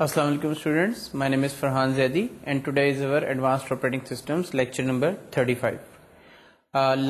Assalamu alaikum students, my name is Farhan Zaidi and today is our Advanced Operating Systems lecture number 35.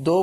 2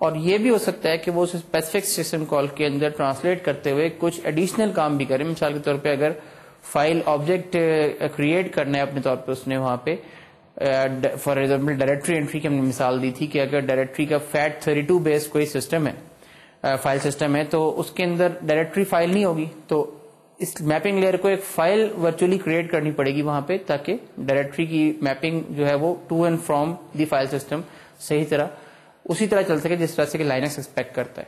اور یہ بھی ہو سکتا ہے کہ وہ اس اسپیسیفک سسٹم کال کے اندر ٹرانسلیٹ کرتے ہوئے کچھ ایڈیشنل کام بھی کرے. مثال کے طور پہ اگر فائل آبجیکٹ کریٹ کرنا ہے اپنے طور پہ اس نے وہاں پہ فار ایگزامپل ڈائریکٹری انٹری کی ہم نے مثال دی تھی کہ اگر ڈائریکٹری کا FAT32 بیس کوئی سسٹم ہے فائل سسٹم ہے تو اس کے اندر ڈائریکٹری فائل نہیں ہوگی, تو اس میپنگ لیئر کو ایک فائل ورچولی کریٹ کرنی پڑے گی وہاں پہ تاکہ ڈائریکٹری کی میپنگ جو ہے وہ to and from the file system صحیح طرح اسی طرح چل سکے جس طرح سے کہ لائنکس ایکسپیکٹ کرتا ہے.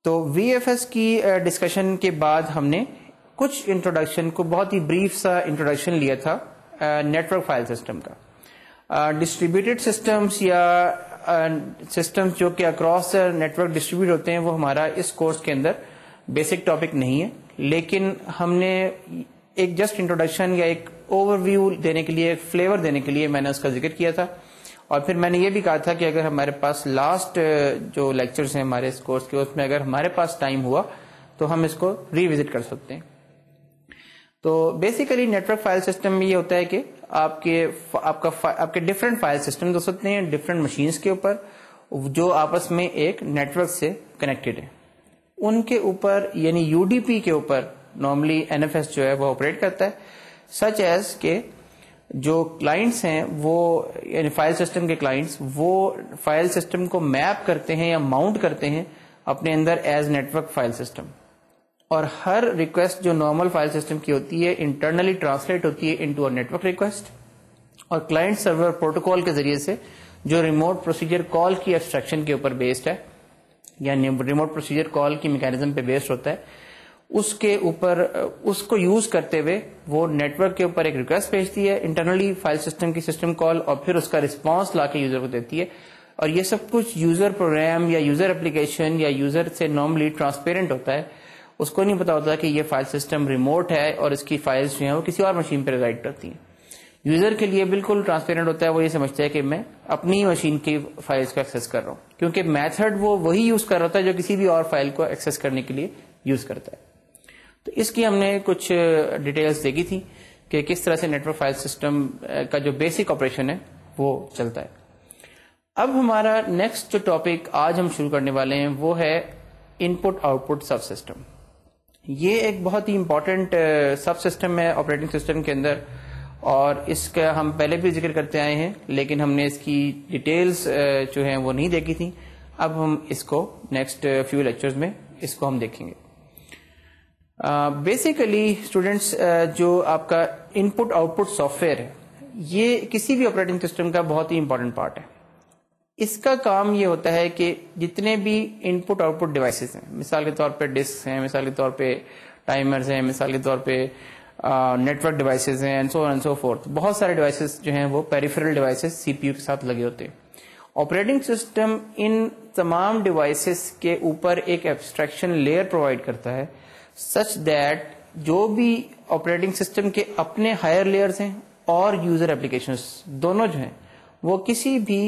تو وی ایف ایس کی ڈسکشن کے بعد ہم نے کچھ انٹروڈکشن کو بہت ہی بریف سا انٹروڈکشن لیا تھا نیٹورک فائل سسٹم کا. ڈسٹریبیوٹیڈ سسٹمز یا سسٹمز جو کہ اکراس نیٹورک ڈسٹریبیوٹ ہوتے ہیں وہ ہمارا اس کورس کے اندر بیسک ٹاپک نہیں ہے, لیکن ہم نے ایک جسٹ انٹروڈکشن یا ایک اوور ویو دینے کے لیے, ایک فلیور دینے کے لیے میں نے اس کا ذکر کیا تھا. اور پھر میں نے یہ بھی کہا تھا کہ اگر ہمارے پاس لاسٹ جو لیکچرز ہیں ہمارے اس کورس کے اس میں اگر ہمارے پاس ٹائم ہوا تو ہم اس کو ری وزٹ کر سکتے ہیں. تو بیسیکلی نیٹورک فائل سسٹم میں یہ ہوتا ہے کہ آپ کے ڈفرینٹ فائل سسٹم ہو سکتے ہیں ڈفرینٹ مشینز کے اوپر جو آپس میں ایک نیٹورک سے کنیکٹڈ ہیں. ان کے اوپر یعنی یو ڈی پی کے اوپر نارملی این ایف ایس جو ہے وہ آپریٹ کرتا ہے, سچ ایز کہ جو کلائنٹس ہیں وہ یعنی فائل سسٹم کے کلائنٹس وہ فائل سسٹم کو میپ کرتے ہیں یا ماؤنٹ کرتے ہیں اپنے اندر ایز نیٹورک فائل سسٹم, اور ہر ریکویسٹ جو نارمل فائل سسٹم کی ہوتی ہے انٹرنلی ٹرانسلیٹ ہوتی ہے انٹو اے نیٹورک ریکویسٹ, اور کلائنٹ سرور پروٹوکال کے ذریعے سے جو ریموٹ پروسیجر کال کی ایبسٹریکشن کے اوپر بیسڈ ہے یعنی ریموٹ پروسیجر کال کی میکینزم پہ بیسڈ ہوتا ہے, اس کے اوپر اس کو یوز کرتے ہوئے وہ نیٹورک کے اوپر ایک ریکویسٹ بھیجتی ہے انٹرنلی فائل سسٹم کی سسٹم کال, اور پھر اس کا رسپانس لا کے یوزر کو دیتی ہے. اور یہ سب کچھ یوزر پروگرام یا یوزر اپلیکیشن یا یوزر سے نارملی ٹرانسپیرنٹ ہوتا ہے, اس کو نہیں پتا ہوتا کہ یہ فائل سسٹم ریموٹ ہے اور اس کی فائلز جو ہیں وہ کسی اور مشین پہ ریزائڈ کرتی ہیں. یوزر کے لیے بالکل ٹرانسپیرنٹ ہوتا ہے, وہ یہ سمجھتا ہے کہ میں اپنی مشین کی فائلز کو ایکسس کر رہا ہوں, کیونکہ میتھڈ وہ وہی یوز کر رہا تھا جو کسی بھی اور فائل کو ایکسس کرنے کے لیے یوز کرتا ہے. تو اس کی ہم نے کچھ ڈیٹیلز دیکھی تھی کہ کس طرح سے نیٹورک فائل سسٹم کا جو بیسک آپریشن ہے وہ چلتا ہے. اب ہمارا نیکسٹ جو ٹاپک آج ہم شروع کرنے والے ہیں وہ ہے ان پٹ آؤٹ پٹ سب سسٹم. یہ ایک بہت ہی امپورٹنٹ سب سسٹم ہے آپریٹنگ سسٹم کے اندر, اور اس کا ہم پہلے بھی ذکر کرتے آئے ہیں لیکن ہم نے اس کی ڈیٹیلز جو ہیں وہ نہیں دیکھی تھی. اب ہم اس کو نیکسٹ فیو لیکچرز میں اس کو ہم دیکھیں گے. بیسیکلی اسٹوڈینٹس جو آپ کا input output software ہے یہ کسی بھی آپریٹنگ سسٹم کا بہت ہی امپورٹنٹ پارٹ ہے. اس کا کام یہ ہوتا ہے کہ جتنے بھی ان پٹ آؤٹ پٹ ڈیوائسز ہیں, مثال کے طور پہ ڈسک ہیں, مثال کے طور پہ ٹائمرز ہیں, مثال کے طور پہ نیٹورک ڈیوائسز ہیں and so on and so fourth, بہت سارے ڈیوائسز جو ہیں وہ peripheral devices C P you کے ساتھ لگے ہوتے ہیں. آپریٹنگ سسٹم ان تمام ڈیوائسز کے اوپر ایک ایبسٹریکشن لیئر پرووائڈ کرتا ہے سچ دیٹ جو بھی آپریٹنگ سسٹم کے اپنے ہائر لیئرز ہیں اور یوزر اپلیکیشنز دونوں جو ہیں وہ کسی بھی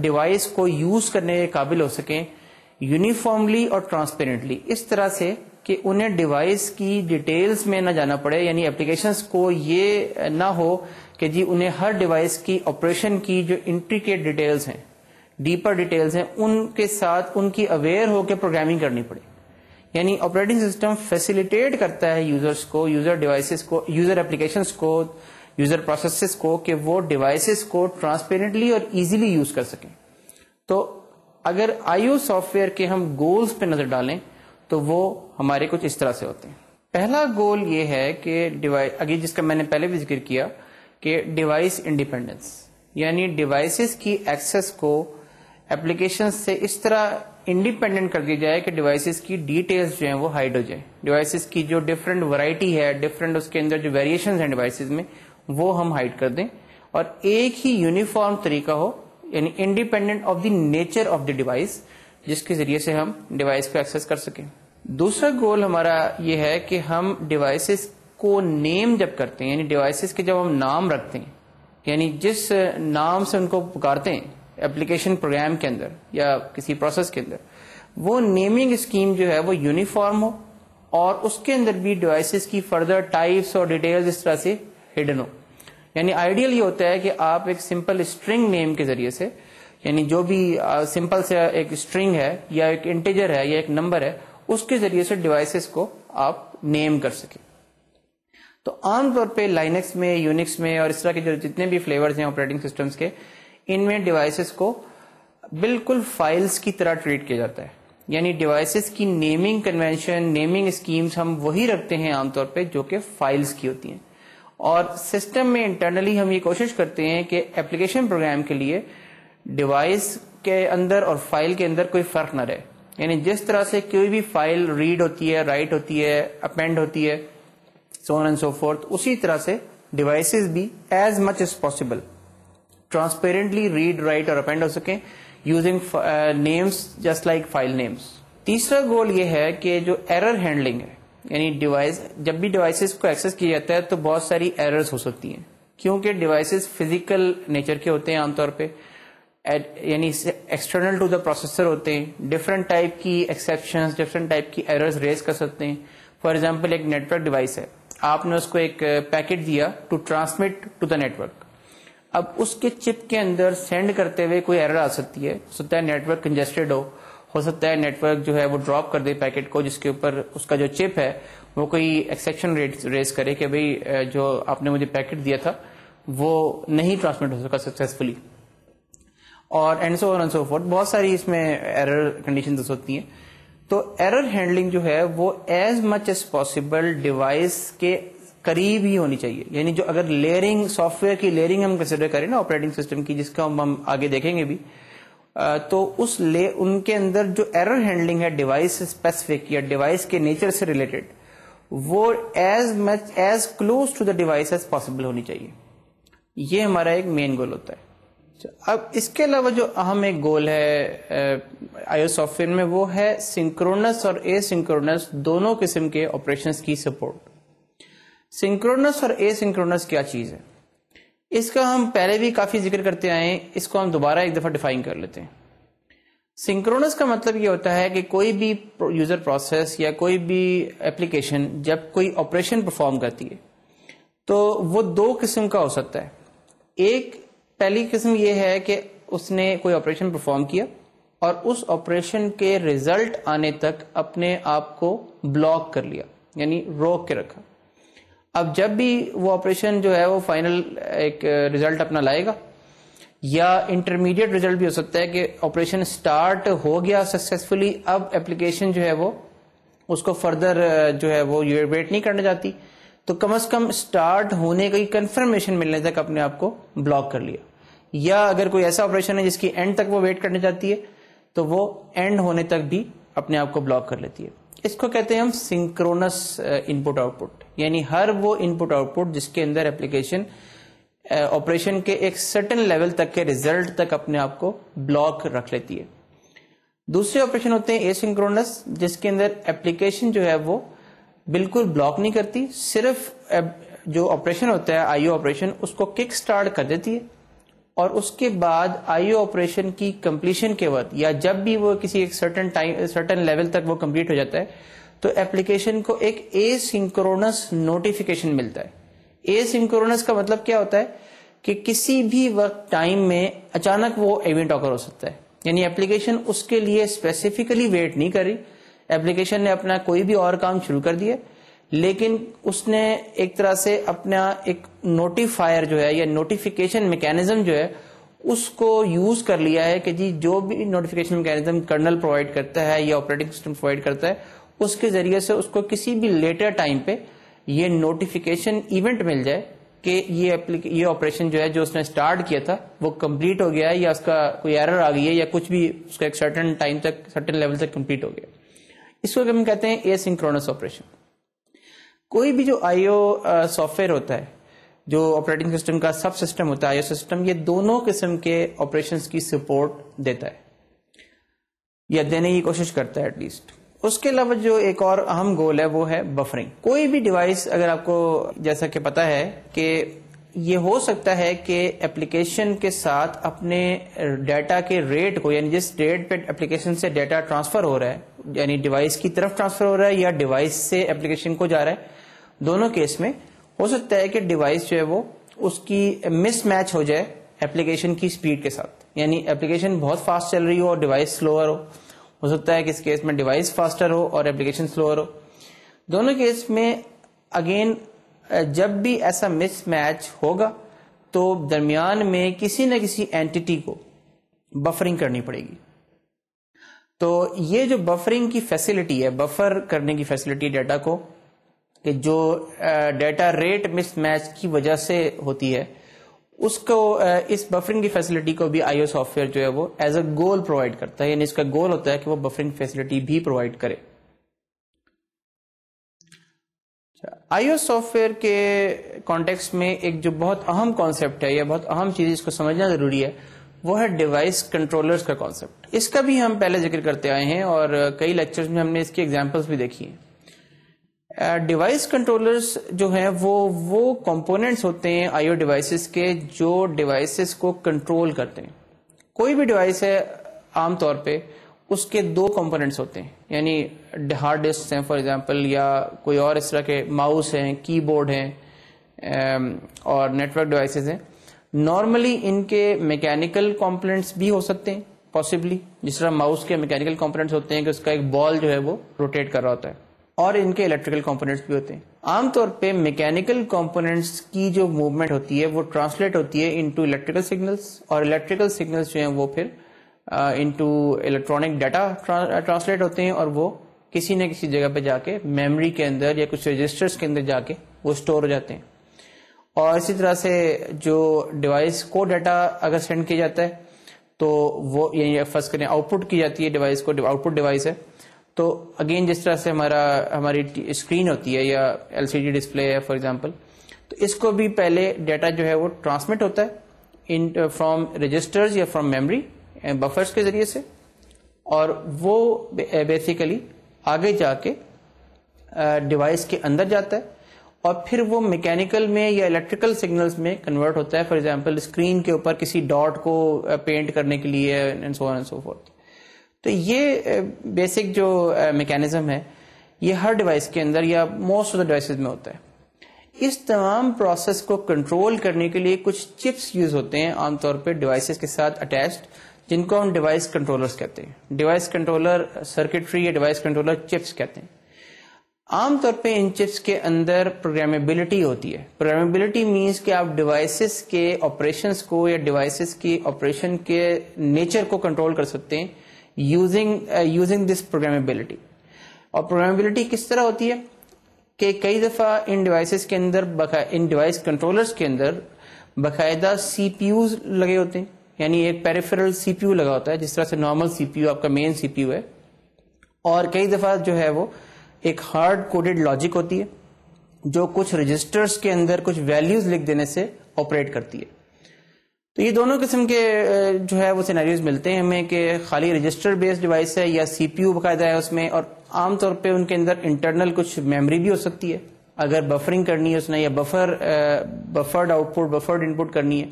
ڈیوائس کو یوز کرنے کے قابل ہو سکیں یونیفارملی اور ٹرانسپیرنٹلی, اس طرح سے کہ انہیں ڈیوائس کی ڈیٹیلز میں نہ جانا پڑے, یعنی اپلیکیشنز کو یہ نہ ہو کہ جی انہیں ہر ڈیوائس کی آپریشن کی جو انٹریکیٹ ڈیٹیلز ہیں, ڈیپر ڈیٹیلز ہیں, ان کے ساتھ ان کی اویئر ہو کے پروگرامنگ کرنی پڑے. یعنی آپریٹنگ سسٹم فیسیلیٹیٹ کرتا ہے یوزرز کو, یوزر ڈیوائسز کو, یوزر اپلیکیشنز کو, یوزر پروسیسز کو کہ وہ ڈیوائسز کو ٹرانسپیرنٹلی اور ایزیلی یوز کر سکیں. تو اگر آئی او سافٹ ویئر کے ہم گولز پہ نظر ڈالیں تو وہ ہمارے کچھ اس طرح سے ہوتے ہیں. پہلا گول یہ ہے کہ اگے جس کا میں نے پہلے بھی ذکر کیا کہ ڈیوائس انڈیپینڈنس, یعنی ڈیوائسز کی ایکسس کو اپلیکیشن سے اس طرح انڈیپینڈنٹ کر دی جائے کہ ڈیوائسز کی ڈیٹیلز جو ہیں وہ ہائڈ ہو جائیں. ڈیوائسز کی جو ڈفرینٹ ورائٹی ہے, ڈفرینٹ اس کے اندر جو ویریشنز ہیں ڈیوائسز میں وہ ہم ہائڈ کر دیں, اور ایک ہی یونیفارم طریقہ ہو یعنی independent of the nature of the device, جس کے ذریعے سے ہم ڈیوائس کو ایکسس کر سکیں. دوسرا گول ہمارا یہ ہے کہ ہم ڈیوائسز کو نیم جب کرتے ہیں, یعنی ڈیوائسز کے جب ہم نام رکھتے ہیں, یعنی جس نام سے ان کو پکارتے ہیں اپلیکیشن پروگرام کے اندر یا کسی پروسیس کے اندر, وہ نیمنگ اسکیم جو ہے وہ یونیفارم ہو اور اس کے اندر بھی ڈیوائسز کی فردر ٹائپس اور ڈیٹیلز اس طرح سے ہڈن ہو. یعنی آئیڈیل یہ ہوتا ہے کہ آپ ایک سمپل اسٹرنگ نیم کے ذریعے سے، یعنی جو بھی سمپل سے ایک اسٹرنگ ہے یا ایک انٹیجر ہے یا ایک نمبر ہے، اس کے ذریعے سے ڈیوائسز کو آپ نیم کر سکیں. تو عام طور پہ لائنکس میں، یونکس میں اور اس طرح کے جتنے بھی فلیورز ہیں آپریٹنگ سسٹمز کے، ان میں ڈیوائسز کو بالکل فائلز کی طرح ٹریٹ کیا جاتا ہے. یعنی ڈیوائسز کی نیمنگ کنونشن، نیمنگ اسکیمز ہم وہی رکھتے ہیں عام طور پہ جو کہ فائلز کی ہوتی ہیں. اور سسٹم میں انٹرنلی ہم یہ کوشش کرتے ہیں کہ اپلیکیشن پروگرام کے لیے ڈیوائس کے اندر اور فائل کے اندر کوئی فرق نہ رہے. یعنی جس طرح سے کوئی بھی فائل ریڈ ہوتی ہے، رائٹ ہوتی ہے، اپینڈ ہوتی ہے، so on and so forth، اسی طرح سے ڈیوائسز بھی as much as possible transparently read, write اور اپینڈ ہو سکیں using names just like file names. تیسرا گول یہ ہے کہ جو ایرر ہینڈلنگ ہے، یعنی ڈیوائس جب بھی ڈیوائسز کو ایکسس کیا جاتا ہے تو بہت ساری ایررز ہو سکتی ہیں، کیونکہ ڈیوائسز فزیکل نیچر کے ہوتے ہیں عام طور پہ، یعنی ایکسٹرنل ٹو دا پروسیسر ہوتے ہیں. ڈفرنٹ ٹائپ کی ایکسیپشنز، ڈفرنٹ ٹائپ کی ایررز ریز کر سکتے ہیں. فار ایگزامپل ایک نیٹ ورک ڈیوائس ہے، آپ نے اس کو ایک پیکٹ دیا to transmit to the network. اب اس کے چپ کے اندر سینڈ کرتے ہوئے کوئی ایرر آ سکتی ہے. ہو سکتا ہے نیٹ ورک کنجسٹڈ ہو سکتا ہے نیٹ ورک جو ہے وہ ڈراپ کر دے پیکٹ کو، جس کے اوپر اس کا جو چپ ہے وہ کوئی ایکسیپشن ریز کرے کہ بھئی جو آپ نے مجھے پیکٹ دیا تھا وہ نہیں ٹرانسمٹ ہو سکا سکسیسفلی، اور and so on and so fourth. بہت ساری اس میں ایرر کنڈیشنز ہوتی ہیں. تو ایرر ہینڈلنگ جو ہے وہ as much as possible device کے قریب ہی ہونی چاہیے. یعنی جو اگر لیئرنگ، سافٹ ویئر کی لیئرنگ ہم کنسیڈر کریں نا آپریٹنگ سسٹم کی، جس کا ہم آگے دیکھیں گے بھی، تو ان کے اندر جو ایرر ہینڈلنگ ہے ڈیوائس اسپیسیفک یا ڈیوائس کے نیچر سے ریلیٹڈ، وہ as close to the device as possible ہونی چاہیے. یہ ہمارا ایک مین گول ہوتا ہے. اب اس کے علاوہ جو اہم ایک گول ہے آئی او سافٹ ویئر میں، وہ ہے سنکرونس اور اے سنکرونس دونوں قسم کے آپریشنس کی سپورٹ. سنکرونس اور اے سنکرونس کیا چیز ہے؟ اس کا ہم پہلے بھی کافی ذکر کرتے آئے ہیں، اس کو ہم دوبارہ ایک دفعہ ڈیفائن کر لیتے ہیں. سنکرونس کا مطلب یہ ہوتا ہے کہ کوئی بھی یوزر پروسیس یا کوئی بھی ایپلیکیشن جب کوئی آپریشن پرفارم کرتی ہے تو وہ دو قسم کا ہو سکتا ہے. ایک پہلی قسم یہ ہے کہ اس نے کوئی آپریشن پرفارم کیا اور اس آپریشن کے ریزلٹ آنے تک اپنے آپ کو بلاک کر لیا، یعنی روک کے رکھا. اب جب بھی وہ آپریشن جو ہے وہ فائنل ایک ریزلٹ اپنا لائے گا، یا انٹرمیڈیٹ ریزلٹ بھی ہو سکتا ہے کہ آپریشن سٹارٹ ہو گیا سکسیسفلی، اب ایپلیکیشن جو ہے وہ اس کو فردر جو ہے وہ ویٹ نہیں کرنا چاہتی، تو کم از کم سٹارٹ ہونے کی کنفرمیشن ملنے تک اپنے آپ کو بلاک کر لیا. یا اگر کوئی ایسا آپریشن ہے جس کی اینڈ تک وہ ویٹ کرنا چاہتی ہے تو وہ اینڈ ہونے تک بھی اپنے آپ کو بلاک کر لیتی ہے. اس کو کہتے ہیں ہم سنکرونس ان پٹ آؤٹ پٹ، یعنی ہر وہ ان پٹ آؤٹ پٹ جس کے اندر ایپلیکیشن آپریشن کے ایک سرٹن لیول تک کے ریزلٹ تک اپنے آپ کو بلاک رکھ لیتی ہے. دوسرے آپریشن ہوتے ہیں اے سنکرونس، جس کے اندر ایپلیکیشن جو ہے وہ بالکل بلاک نہیں کرتی، صرف جو آپریشن ہوتا ہے آئی او آپریشن اس کو کک سٹارٹ کر دیتی ہے، اور اس کے بعد آئی او آپریشن کی کمپلیشن کے وقت یا جب بھی وہ کسی ایک سرٹن لیول تک وہ کمپلیٹ ہو جاتا ہے تو ایپلیکیشن کو ایک اے سنکرونس نوٹیفیکیشن ملتا ہے. اے سنکرونس کا مطلب کیا ہوتا ہے کہ کسی بھی وقت ٹائم میں اچانک وہ ایونٹ آکر ہو سکتا ہے. یعنی ایپلیکیشن اس کے لیے اسپیسیفکلی ویٹ نہیں کر رہی، ایپلیکیشن نے اپنا کوئی بھی اور کام شروع کر دیا، لیکن اس نے ایک طرح سے اپنا ایک نوٹیفائر جو ہے یا نوٹیفیکیشن میکینزم جو ہے اس کو یوز کر لیا ہے کہ جی جو بھی نوٹیفیکیشن میکینزم کرنل پرووائڈ کرتا ہے یا آپریٹنگ سسٹم پرووائڈ کرتا ہے اس کے ذریعے سے اس کو کسی بھی لیٹر ٹائم پہ یہ نوٹیفیکیشن ایونٹ مل جائے کہ یہ آپریشن جو ہے جو اس نے اسٹارٹ کیا تھا وہ کمپلیٹ ہو گیا ہے، یا اس کا کوئی ایرر آ گئی ہے، یا کچھ بھی اس کا ایک سرٹن ٹائم تک، سرٹن لیول تک کمپلیٹ ہو گیا. اس کو ہم کہتے ہیں اے سنکرونس آپریشن. کوئی بھی جو آئی او سافٹ ویئر ہوتا ہے، جو آپریٹنگ سسٹم کا سب سسٹم ہوتا ہے آئی او سسٹم، یہ دونوں قسم کے آپریشنز کی سپورٹ دیتا ہے یا دینے کی کوشش کرتا ہے ایٹ لیسٹ. اس کے علاوہ جو ایک اور اہم گول ہے وہ ہے بفرنگ. کوئی بھی ڈیوائس اگر آپ کو جیسا کہ پتا ہے کہ یہ ہو سکتا ہے کہ ایپلیکیشن کے ساتھ اپنے ڈیٹا کے ریٹ کو، یعنی جس ریٹ پہ ایپلیکیشن سے ڈیٹا ٹرانسفر ہو رہا ہے، یعنی ڈیوائس کی طرف ٹرانسفر ہو رہا ہے یا ڈیوائس سے ایپلیکیشن کو جا رہا ہے، دونوں کیس میں ہو سکتا ہے کہ ڈیوائس جو ہے وہ اس کی مس میچ ہو جائے اپلیکیشن کی اسپیڈ کے ساتھ. یعنی اپلیکیشن بہت فاسٹ چل رہی ہو اور ڈیوائس سلوور ہو سکتا ہے کہ اس کیس میں ڈیوائس فاسٹر ہو اور اپلیکیشن سلوور ہو. دونوں کیس میں اگین جب بھی ایسا مس میچ ہوگا تو درمیان میں کسی نہ کسی اینٹی کو بفرنگ کرنی پڑے گی. تو یہ جو بفرنگ کی فیسلٹی ہے, بفر کرنے کی فیسلٹی ڈیٹا کو, کہ جو ڈیٹا ریٹ مس میچ کی وجہ سے ہوتی ہے, اس کو اس بفرنگ کی فیسلٹی کو بھی آئی او سافٹ ویئر جو ہے وہ ایز اے گول پرووائڈ کرتا ہے. یعنی اس کا گول ہوتا ہے کہ وہ بفرنگ فیسلٹی بھی پرووائڈ کرے. آئی او سافٹ ویئر کے کانٹیکسٹ میں ایک جو بہت اہم کانسیپٹ ہے یا بہت اہم چیز اس کو سمجھنا ضروری ہے وہ ہے ڈیوائس کنٹرولرز کا کانسیپٹ. اس کا بھی ہم پہلے ذکر کرتے آئے ہیں اور کئی لیکچرز میں ہم نے اس کی ایگزامپلس بھی دیکھی ہیں. ڈیوائس کنٹرولرز جو ہیں وہ کمپوننٹس ہوتے ہیں آئی او ڈیوائسز کے جو ڈیوائسز کو کنٹرول کرتے ہیں. کوئی بھی ڈیوائس ہے عام طور پہ اس کے دو کمپوننٹس ہوتے ہیں, یعنی ہارڈ ڈسک ہیں فار ایگزامپل, یا کوئی اور اس طرح کے ماؤس ہیں, کی بورڈ ہیں اور نیٹ ورک ڈیوائسز ہیں. نارملی ان کے میکینیکل کمپوننٹس بھی ہو سکتے ہیں پاسبلی, جس طرح ماؤس کے میکینیکل کمپوننٹس ہوتے ہیں کہ اس کا ایک بال جو ہے وہ روٹیٹ کر رہا ہوتا ہے, اور ان کے الیکٹریکل کمپوننٹس بھی ہوتے ہیں. عام طور پہ میکینیکل کمپوننٹس کی جو موومنٹ ہوتی ہے وہ ٹرانسلیٹ ہوتی ہے انٹو الیکٹریکل سگنلس, اور الیکٹریکل سگنلس جو ہیں وہ پھر انٹو الیکٹرانک ڈیٹا ٹرانسلیٹ ہوتے ہیں, اور وہ کسی نہ کسی جگہ پہ جا کے میموری کے اندر یا کچھ رجسٹرز کے اندر جا کے وہ اسٹور ہو جاتے ہیں. اور اسی طرح سے جو ڈیوائس کو ڈیٹا اگر سینڈ کیا جاتا ہے تو وہ یعنی فرض کریں آؤٹ پٹ کی جاتی ہے ڈیوائس کو, آؤٹ پٹ ڈیوائس ہے, تو اگین جس طرح سے ہماری اسکرین ہوتی ہے یا ایل سی ڈی ڈسپلے ہے فار ایگزامپل, تو اس کو بھی پہلے ڈیٹا جو ہے وہ ٹرانسمٹ ہوتا ہے فرام رجسٹرز یا فرام میموری بفرز کے ذریعے سے, اور وہ بیسیکلی آگے جا کے ڈیوائس کے اندر جاتا ہے اور پھر وہ میکینیکل میں یا الیکٹریکل سگنلز میں کنورٹ ہوتا ہے. فار ایگزامپل اسکرین کے اوپر کسی ڈاٹ کو پینٹ کرنے کے لیے and so on and so forth. تو یہ بیسک جو میکینزم ہے یہ ہر ڈیوائس کے اندر یا موسٹ آف دا ڈیوائسز میں ہوتا ہے. اس تمام پروسیس کو کنٹرول کرنے کے لیے کچھ چپس یوز ہوتے ہیں عام طور پہ ڈیوائسز کے ساتھ اٹیچڈ, جن کو ہم ڈیوائس کنٹرولرز کہتے ہیں. ڈیوائس کنٹرولر سرکٹری یا ڈیوائس کنٹرولر چپس کہتے ہیں. عام طور پہ ان چپس کے اندر پروگرامیبلٹی ہوتی ہے. پروگرامیبلٹی مینس کہ آپ ڈیوائسز کے آپریشنس کو یا ڈیوائسز کی آپریشن کے نیچر کو کنٹرول کر سکتے ہیں یوزنگ دس پروگرامیبلٹی. اور پروگرامیبلٹی کس طرح ہوتی ہے کہ کئی دفعہ ان ڈیوائسز کے اندر ان ڈیوائس کنٹرولرز کے اندر باقاعدہ سی پی یوز لگے ہوتے ہیں, یعنی ایک پیریفرل سی پی یو لگا ہوتا ہے جس طرح سے نارمل سی پی یو آپ کا مین سی پی یو ہے, اور کئی دفعہ جو ہے وہ ایک ہارڈ کوڈڈ لاجک ہوتی ہے جو کچھ رجسٹرز کے اندر کچھ ویلیوز لکھ دینے سے آپریٹ کرتی ہے. تو یہ دونوں قسم کے جو ہے وہ سینیریوز ملتے ہیں ہمیں کہ خالی رجسٹر بیسڈ ڈیوائس ہے یا سی پی یو باقاعدہ ہے اس میں, اور عام طور پہ ان کے اندر انٹرنل کچھ میموری بھی ہو سکتی ہے اگر بفرنگ کرنی ہے اس نے, یا بفرڈ آؤٹ پٹ بفرڈ ان پٹ کرنی ہے,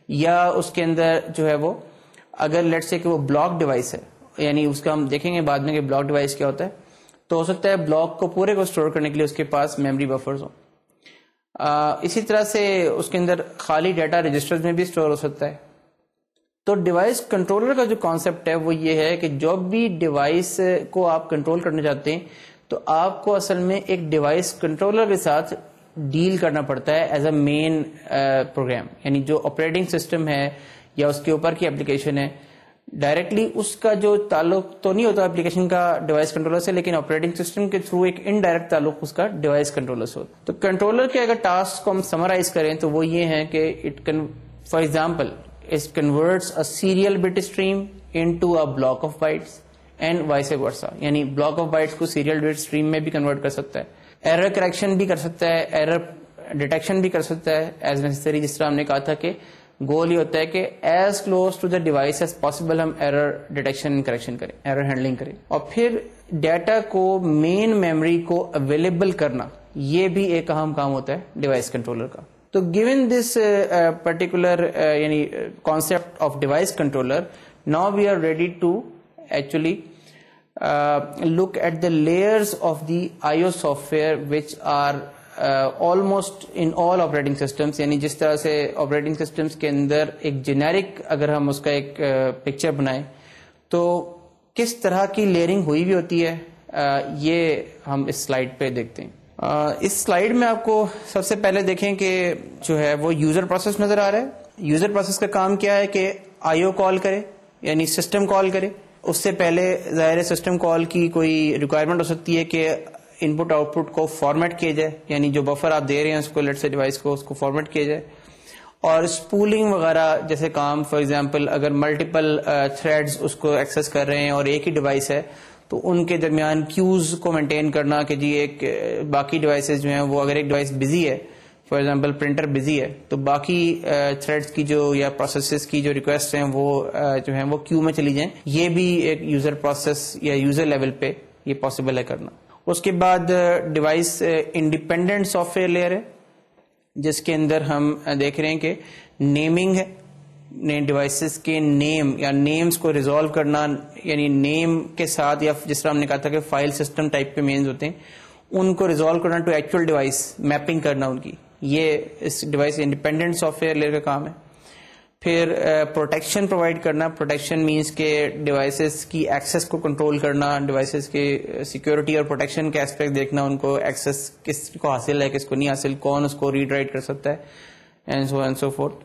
یا اس کے اندر جو ہے وہ اگر لیٹ سے کہ وہ بلاک ڈیوائس ہے, یعنی اس کا ہم دیکھیں گے بعد میں کہ بلاک ڈیوائس کیا ہوتا ہے, تو ہو سکتا ہے بلاک کو پورے کو اسٹور کرنے کے لیے اس کے پاس میموری بفرز ہوں. اسی طرح سے اس کے اندر خالی ڈیٹا رجسٹرز میں بھی اسٹور ہو سکتا ہے. تو ڈیوائس کنٹرولر کا جو کانسیپٹ ہے وہ یہ ہے کہ جب بھی ڈیوائس کو آپ کنٹرول کرنا چاہتے ہیں تو آپ کو اصل میں ایک ڈیوائس کنٹرولر کے ساتھ ڈیل کرنا پڑتا ہے ایز اے مین پروگرام. یعنی جو آپریٹنگ سسٹم ہے یا اس کے اوپر کی اپلیکیشن ہے, ڈائریکٹلی اس کا جو تعلق تو نہیں ہوتا اپلیکیشن کا ڈیوائس کنٹرولر سے, لیکن آپریٹنگ سسٹم کے تھرو ایک انڈائریکٹ تعلق اس کا ڈیوائس کنٹرولر سے ہوتا ہے. تو کنٹرولر کے اگر ٹاسک کو ہم سمرائز کریں تو وہ یہ ہے کہ for example it converts a serial bit stream into a block of bytes and vice versa. یعنی block of bytes کو serial bit stream میں بھی کنورٹ کر سکتا ہے, ایرر کریکشن بھی کر سکتا ہے, ایرر ڈیٹیکشن بھی کر سکتا ہے ایز نیسسری. جس طرح ہم نے کہا تھا کہ گول یہ ہوتا ہے کہ as close to the device as possible ہم ایرر ڈیٹیکشن کریکشن کریں, ایرر ہینڈلنگ کریں. اور پھر ڈیٹا کو مین میموری کو اویلیبل کرنا, یہ بھی ایک اہم کام ہوتا ہے ڈیوائس کنٹرولر کا. تو given this particular concept of device controller, now we are ready to actually look at the layers of the I/O software which are almost in all operating systems, یعنی جس طرح سے آپریٹنگ سسٹمس کے اندر ایک generic اگر ہم اس کا ایک پکچر بنائیں تو کس طرح کی لیئرنگ ہوئی بھی ہوتی ہے، یہ ہم اس سلائیڈ پہ دیکھتے ہیں. اس سلائیڈ میں آپ کو سب سے پہلے دیکھیں کہ جو ہے وہ یوزر پروسیس نظر آ رہا ہے. یوزر پروسیس کا کام کیا ہے کہ IO کال کرے، یعنی سسٹم کال کرے. اس سے پہلے ظاہر سسٹم کال کی کوئی ریکوائرمنٹ ہو سکتی ہے کہ ان پٹ آؤٹ پٹ کو فارمیٹ کیا جائے، یعنی جو بفر آپ دے رہے ہیں اس کو لیٹ سے ڈیوائس کو اس کو فارمیٹ کیا جائے. اور اسپولنگ وغیرہ جیسے کام، فار ایگزامپل اگر ملٹیپل تھریڈز اس کو ایکسس کر رہے ہیں اور ایک ہی ڈیوائس ہے تو ان کے درمیان کیوز کو مینٹین کرنا کہ جی ایک باقی ڈیوائسز جو ہیں وہ اگر ایک ڈیوائس بزی ہے، فار ایگزامپل پرنٹر بزی ہے، تو باقی تھریڈز کی جو یا پروسیسز کی جو ریکویسٹ ہیں وہ جو ہیں وہ کیو میں چلی جائیں. یہ بھی ایک یوزر پروسیس یا یوزر لیول پہ یہ پاسبل ہے کرنا. اس کے بعد device independent software layer ہے جس کے اندر ہم دیکھ رہے ہیں کہ نیمنگ ہے، ڈیوائسز کے نیم یا نیمز کو ریزالو کرنا، یعنی نیم کے ساتھ یا جس طرح ہم نے کہا تھا کہ فائل سسٹم ٹائپ کے مینز ہوتے ہیں ان کو ریزالو کرنا ٹو ایکچوئل ڈیوائس، میپنگ کرنا ان کی، یہ اس device independent software layer کا کام ہے. پھر پروٹیکشن پرووائڈ کرنا. پروٹیکشن مینس کہ ڈیوائسز کی ایکسیس کو کنٹرول کرنا، ڈیوائسز کے سیکیورٹی اور پروٹیکشن کے اسپیکٹ دیکھنا، ان کو ایکسیس کس کو حاصل ہے کس کو نہیں حاصل، کون اس کو ریڈ رائٹ کر سکتا ہے، and so and so fourth.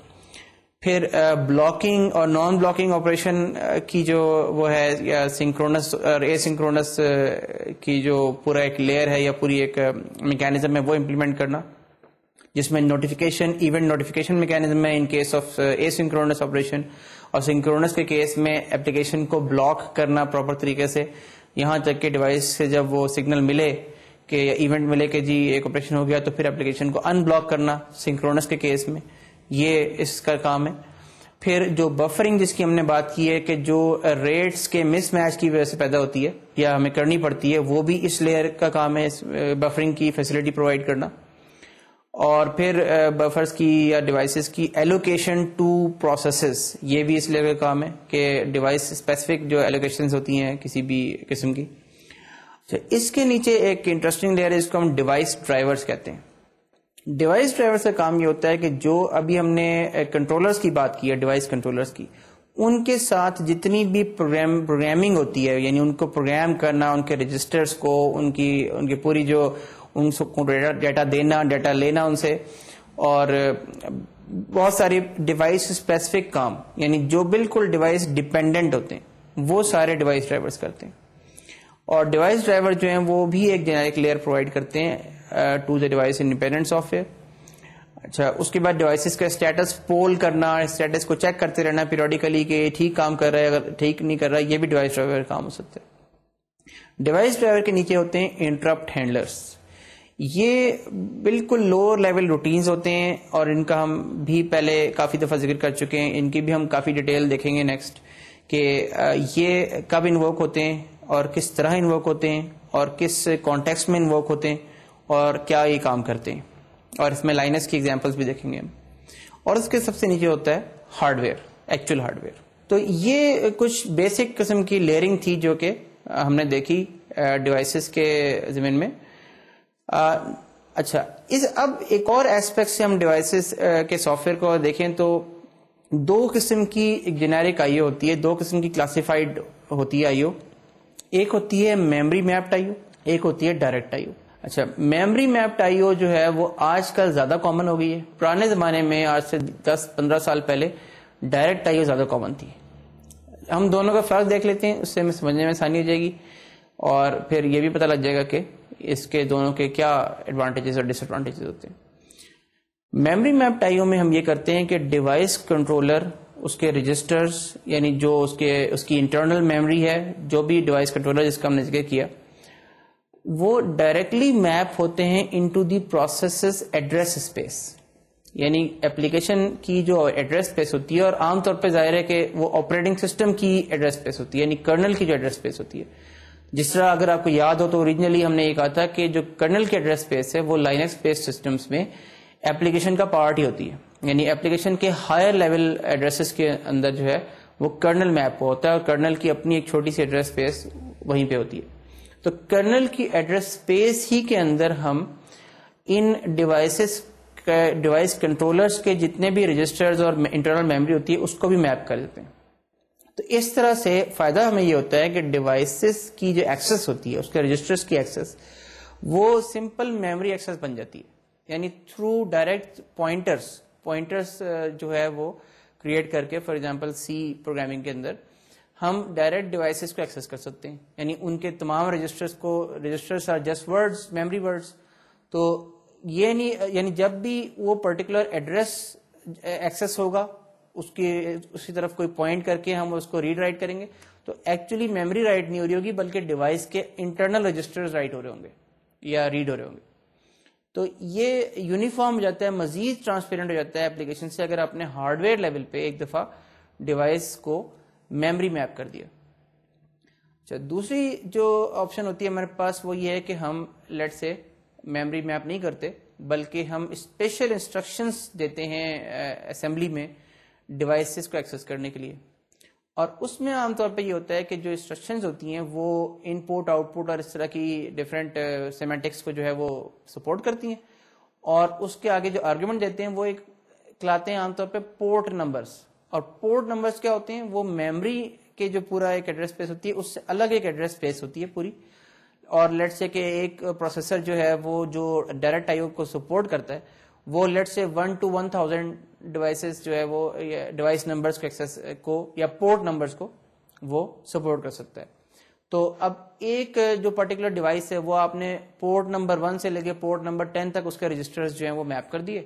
پھر بلاکنگ اور نان بلاکنگ آپریشن کی جو وہ ہے یا سنکرونس اور اے سنکرونس کی جو پورا ایک لیئر ہے یا پوری ایک میکینزم ہے وہ امپلیمنٹ کرنا، جس میں نوٹیفیکیشن ایونٹ نوٹیفیکیشن میکینزم ہے in case of a synchronous operation, اور سنکرونس کے کیس میں اپلیکیشن کو بلاک کرنا پراپر طریقے سے، یہاں تک کہ ڈیوائس سے جب وہ سگنل ملے کہ ایونٹ ملے کہ جی ایک آپریشن ہو گیا تو پھر اپلیکیشن کو ان بلاک کرنا سنکرونس کے کیس میں، یہ اس کا کام ہے. پھر جو بفرنگ جس کی ہم نے بات کی ہے کہ جو ریٹس کے مس میچ کی وجہ سے پیدا ہوتی ہے یا ہمیں کرنی پڑتی ہے، وہ بھی اس لیئر کا کام ہے، بفرنگ کی فیسلٹی پرووائڈ کرنا. اور پھر بفرز کی یا ڈیوائسز کی ایلوکیشن ٹو پروسیسز، یہ بھی اس لیئر کا کام ہے کہ ڈیوائس اسپیسیفک جو ایلوکیشنز ہوتی ہیں کسی بھی قسم کی. اس کے نیچے ایک انٹرسٹنگ لیئر ہے جس کو ہم ڈیوائس ڈرائیورز کہتے ہیں. ڈیوائس ڈرائیور کا کام یہ ہوتا ہے کہ جو ابھی ہم نے کنٹرولرز کی بات کی ہے، ڈیوائس کنٹرولرز کی، ان کے ساتھ جتنی بھی پروگرامنگ ہوتی ہے، یعنی ان کو پروگرام کرنا، ان کے رجسٹرز کو، ان کی پوری جو ان کو ڈیٹا دینا، ڈیٹا لینا ان سے، اور بہت ساری ڈیوائس اسپیسیفک کام، یعنی جو بالکل ڈیوائس ڈیپینڈنٹ ہوتے ہیں وہ سارے ڈیوائس ڈرائیورز کرتے ہیں. اور ڈیوائس ڈرائیور جو ہیں وہ بھی ایک جنیرک لیئر پرووائڈ کرتے ہیں to the device independent software. اچھا، اس کے بعد ڈیوائسز کا اسٹیٹس پول کرنا، اسٹیٹس کو چیک کرتے رہنا پیریوڈیکلی کہ یہ ٹھیک کام کر رہا ہے، اگر ٹھیک نہیں کر رہا یہ بھی ڈیوائس ڈرائیور کا کام ہو سکتا ہے. ڈیوائس ڈرائیور کے نیچے ہوتے ہیں انٹرپٹ ہینڈلرز. یہ بالکل لوور لیول روٹینز ہوتے ہیں اور ان کا ہم بھی پہلے کافی دفعہ ذکر کر چکے ہیں، ان کی بھی ہم کافی ڈیٹیل دیکھیں گے نیکسٹ کہ یہ کب انووک ہوتے ہیں اور کس طرح انووک ہوتے ہیں اور کس کانٹیکسٹ میں انووک ہوتے ہیں اور کیا یہ کام کرتے ہیں، اور اس میں لائنس کی ایگزامپلس بھی دیکھیں گے ہم. اور اس کے سب سے نیچے ہوتا ہے hard where, actual hard where. تو یہ کچھ بیسک قسم کی لیئرنگ تھی جو کہ ہم نے دیکھی ڈیوائسز کے ضمن میں. اچھا، اب ایک اور ایسپیکٹ سے ہم ڈیوائسز کے سافٹ ویئر کو دیکھیں تو دو قسم کی ایک جنیرک آئی او ہوتی ہے، دو قسم کی کلاسیفائڈ ہوتی ہے آئی او. ایک ہوتی ہے میموری میپڈ آئی او، ایک ہوتی ہے ڈائریکٹ آئی او. اچھا، میموری میپڈ آئی او جو ہے وہ آج کل زیادہ کامن ہو گئی ہے. پرانے زمانے میں آج سے 10-15 سال پہلے ڈائریکٹ آئی او زیادہ کامن تھی. ہم دونوں کا فرق دیکھ لیتے ہیں، اس سے ہمیں سمجھنے میں آسانی ہو جائے گی اور پھر یہ بھی پتہ لگ جائے گا کہ اس کے دونوں کے کیا ایڈوانٹیجز اور ڈس ایڈوانٹیجز ہوتے ہیں. میموری میپڈ آئی او میں ہم یہ کرتے ہیں کہ ڈیوائس کنٹرولر اس کے رجسٹرز، یعنی جو اس کی انٹرنل میموری ہے، جو بھی ڈیوائس کنٹرولر جس کا ہم نے ذکر کیا، وہ ڈائریکٹلی میپ ہوتے ہیں into the processes address space. یعنی اپلیکیشن کی جو ایڈریس اسپیس ہوتی ہے، اور عام طور پہ ظاہر ہے کہ وہ آپریٹنگ سسٹم کی ایڈریس اسپیس ہوتی ہے، یعنی کرنل کی جو ایڈریس اسپیس ہوتی ہے. جس طرح اگر آپ کو یاد ہو تو اوریجنلی ہم نے یہ کہا تھا کہ جو کرنل کی ایڈریس اسپیس ہے وہ لائنکس بیسڈ سسٹمز میں ایپلیکیشن کا پارٹ ہی ہوتی ہے. یعنی ایپلیکیشن کے ہائر لیول ایڈریسز کے اندر جو ہے وہ کرنل میپ ہوتا ہے، اور کرنل کی اپنی ایک چھوٹی سی ایڈریس اسپیس وہیں پہ ہوتی ہے. تو کرنل کی ایڈریس اسپیس ہی کے اندر ہم ان ڈیوائس کنٹرولرز کے جتنے بھی رجسٹرز اور انٹرنل میموری ہوتی ہے اس کو بھی میپ کر دیتے ہیں. تو اس طرح سے فائدہ ہمیں یہ ہوتا ہے کہ ڈیوائسز کی جو ایکسس ہوتی ہے اس کے رجسٹرز کی ایکسس وہ سمپل میموری ایکسس بن جاتی ہے. یعنی تھرو ڈائریکٹ پوائنٹرز جو ہے وہ کریٹ کر کے، فار ایگزامپل سی پروگرامنگ کے اندر ہم ڈائریکٹ ڈیوائسز کو ایکسس کر سکتے ہیں. یعنی ان کے تمام registers are just words, memory words. تو یہ نہیں، یعنی جب بھی وہ پرٹیکولر ایڈریس ایکسس ہوگا اسی طرف کوئی پوائنٹ کر کے ہم اس کو ریڈ رائٹ کریں گے تو ایکچولی میموری رائٹ نہیں ہو رہی ہوگی بلکہ ڈیوائس کے انٹرنل رجسٹرز رائٹ ہو رہے ہوں گے یا ریڈ ہو رہے ہوں گے. تو یہ یونیفارم ہو جاتا ہے، مزید ٹرانسپیرنٹ ہو جاتا ہے اپلیکیشن سے اگر آپ نے ہارڈ ویئر لیول پہ ایک دفعہ ڈیوائس کو میموری میپ کر دیا. اچھا، دوسری جو آپشن ہوتی ہے ہمارے پاس وہ یہ ہے کہ ہم لیٹ سے میموری میپ نہیں کرتے بلکہ ہم اسپیشل انسٹرکشنز دیتے ہیں اسمبلی میں ڈیوائسز کو ایکسس کرنے کے لیے. اور اس میں عام طور پہ یہ ہوتا ہے کہ جو انسٹرکشنز ہوتی ہیں وہ ان پٹ آؤٹ پٹ اور اس طرح کی ڈفرینٹ سیمینٹکس کو جو ہے وہ سپورٹ کرتی ہیں. اور اس کے آگے جو آرگومنٹ دیتے ہیں وہ ایک کہلاتے ہیں عام طور پہ پورٹ نمبرز. اور پورٹ نمبرز کیا ہوتے ہیں؟ وہ میموری کے جو پورا ایک ایڈریس اسپیس ہوتی ہے اس سے الگ ایک ایڈریس اسپیس ہوتی ہے پوری. اور لیٹ سے کہ ایک پروسیسر جو ہے وہ جو ڈائریکٹ آئی او کو سپورٹ کرتا ہے وہ لیٹ سے 1 to 1000 ڈیوائسز جو ہے وہ ڈیوائس نمبرز کو ایکسس کو یا پورٹ نمبرز کو وہ سپورٹ کر سکتا ہے. تو اب ایک جو پرٹیکولر ڈیوائس ہے وہ آپ نے پورٹ نمبر 1 سے لے کے پورٹ نمبر 10 تک اس کے رجسٹرز جو ہیں وہ میپ کر دیے.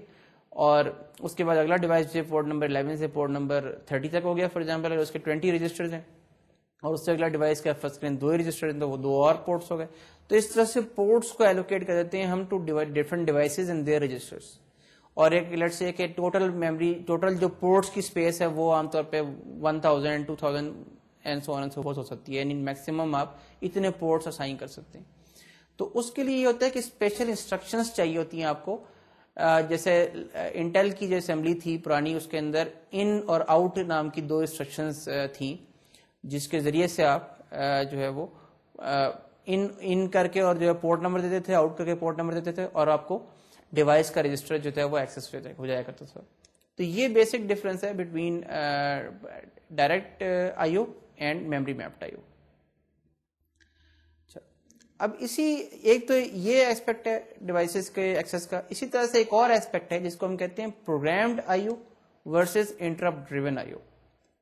اور اس کے بعد اگلا ڈیوائس جو پورٹ نمبر 11 سے پورٹ نمبر 30 تک ہو گیا فار ایگزامپل، اگر اس کے 20 رجسٹرز ہیں. اور اس سے اگلا ڈیوائس کا فرض کریں 2 رجسٹر ہیں تو وہ 2 اور پورٹس ہو گئے. تو اس طرح سے پورٹس کو ایلوکیٹ کر دیتے ہیں ہم two different devices and their registers. اور ایک لیٹ سے کہ ٹوٹل میموری، ٹوٹل جو پورٹس کی اسپیس ہے وہ عام طور پہ 1000 2000 and so on and so forth ہو سکتی ہے. یعنی میکسیمم آپ اتنے پورٹس اسائن کر سکتے ہیں. تو اس کے لیے یہ ہوتا ہے کہ اسپیشل انسٹرکشنز چاہیے ہوتی ہیں آپ کو. جیسے انٹیل کی جو اسمبلی تھی پرانی اس کے اندر ان اور آؤٹ نام کی 2 انسٹرکشنز تھیں جس کے ذریعے سے آپ جو ہے وہ ان کر کے اور جو ہے پورٹ نمبر دیتے تھے، آؤٹ کر کے پورٹ نمبر دیتے تھے اور آپ کو ڈیوائس کا رجسٹر جو تھا وہ ایکسس ہو جایا کرتا تھا. تو یہ بیسک ڈفرنس ہے between direct I O and memory mapped I O. اب اسی ایک تو یہ ایسپیکٹ ہے ڈیوائسز کے ایکسس کا. اسی طرح سے ایک اور ایسپیکٹ ہے جس کو ہم کہتے ہیں پروگرامڈ آئی او ورسز انٹرپٹ ڈریون آئی او.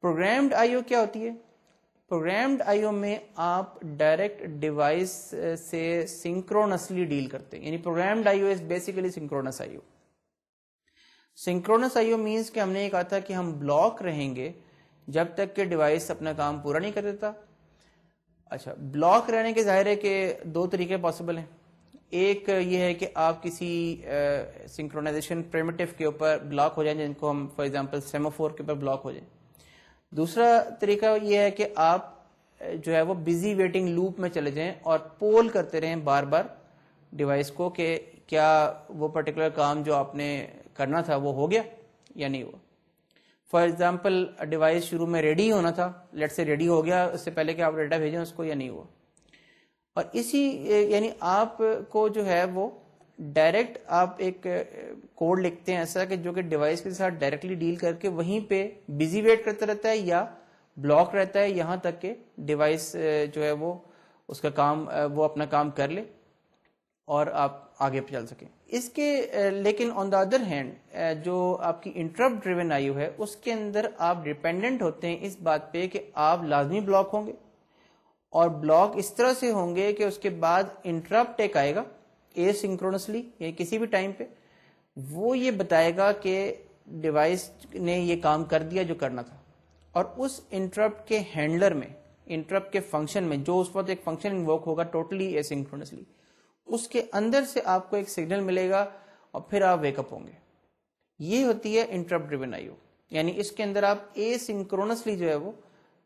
پروگرامڈ آئی او کیا ہوتی ہے؟ پروگرامڈ آئی او میں آپ ڈائریکٹ ڈیوائس سے سنکرونسلی ڈیل کرتے ہیں. یعنی programmed I O is basically synchronous I O. Synchronous I O means کہ ہم نے یہ کہا تھا کہ ہم بلاک رہیں گے جب تک کہ ڈیوائس اپنا کام پورا نہیں کر دیتا. اچھا، بلاک رہنے کے ظاہر ہے کہ 2 طریقے پاسبل ہیں. ایک یہ ہے کہ آپ کسی سنکرونائزیشن پریمیٹو کے اوپر بلاک ہو جائیں جن کو ہم فار ایگزامپل سیمافور کے اوپر بلاک ہو جائیں. دوسرا طریقہ یہ ہے کہ آپ جو ہے وہ بزی ویٹنگ لوپ میں چلے جائیں اور پول کرتے رہیں بار بار ڈیوائس کو کہ کیا وہ پرٹیکولر کام جو آپ نے کرنا تھا وہ ہو گیا یا نہیں ہوا. فار ایگزامپل ڈیوائس شروع میں ریڈی ہونا تھا، لیٹ سے ریڈی ہو گیا اس سے پہلے کہ آپ ڈیٹا بھیجیں اس کو یا نہیں ہوا. اور اسی یعنی آپ کو جو ہے وہ ڈائریکٹ آپ ایک کوڈ لکھتے ہیں ایسا کہ جو کہ ڈیوائس کے ساتھ ڈائریکٹلی ڈیل کر کے وہیں پہ بزی ویٹ کرتا رہتا ہے یا بلاک رہتا ہے یہاں تک کہ ڈیوائس جو ہے وہ اس کا کام وہ اپنا کام کر لے اور آپ آگے پہ چل سکیں. اس کے لیکن آن دا ادر ہینڈ جو آپ کی انٹرپٹ ڈریون آئی او ہے اس کے اندر آپ ڈیپینڈنٹ ہوتے ہیں اس بات پہ کہ آپ لازمی بلاک ہوں گے اور بلاک اس طرح سے ہوں گے کہ اس کے بعد انٹرپٹ ایک آئے گا اے سنکرونسلی یا کسی بھی ٹائم پہ، وہ یہ بتائے گا کہ ڈیوائس نے یہ کام کر دیا جو کرنا تھا. اور اس انٹرپٹ کے ہینڈلر میں، انٹرپٹ کے فنکشن میں جو اس وقت ایک فنکشن انووک ہوگا ٹوٹلی اے سنکرونسلی، اس کے اندر سے آپ کو ایک سگنل ملے گا اور پھر آپ ویک اپ ہوں گے. یہ ہوتی ہے انٹرپٹ ڈریون آئی او. یعنی اس کے اندر آپ اے سنکرونسلی جو ہے وہ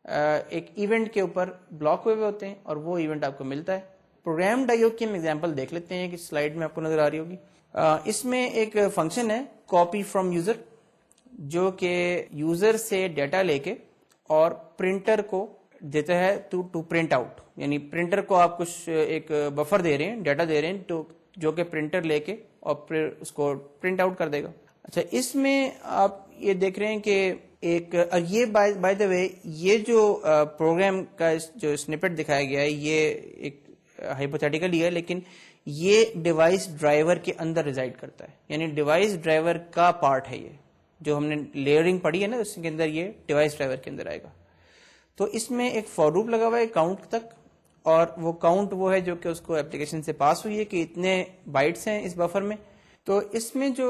ایک ایونٹ کے اوپر بلاک ہوئے ہوتے ہیں اور وہ ایونٹ آپ کو ملتا ہے. پروگرامڈ آئی او کی ہم ایگزامپل دیکھ لیتے ہیں کہ سلائیڈ میں آپ کو نظر آ رہی ہوگی. اس میں ایک فنکشن ہے کاپی فرام یوزر جو کہ یوزر سے ڈیٹا لے کے اور پرنٹر کو دیتا ہے ٹو پرنٹ آؤٹ. یعنی پرنٹر کو آپ کچھ ایک بفر دے رہے ہیں، ڈیٹا دے رہے ہیں جو کہ پرنٹر لے کے اور پھر اس کو پرنٹ آؤٹ کر دے گا. اچھا اس میں آپ یہ دیکھ رہے ہیں کہ ایک یہ بائی دا وے یہ جو پروگرام کا جو اسنپٹ دکھایا گیا ہے یہ ایک ہائپوتھیٹیکلی ہے, لیکن یہ ڈیوائس ڈرائیور کے اندر ریزائڈ کرتا ہے, یعنی ڈیوائس ڈرائیور کا پارٹ ہے. یہ جو ہم نے لیئرنگ پڑھی ہے نا اس کے اندر یہ ڈیوائس ڈرائیور کے اندر آئے گا. تو اس میں ایک فار لوپ لگا ہوا ہے کاؤنٹ تک, اور وہ کاؤنٹ وہ ہے جو کہ اس کو اپلیکیشن سے پاس ہوئی ہے کہ اتنے بائٹس ہیں اس بفر میں. تو اس میں جو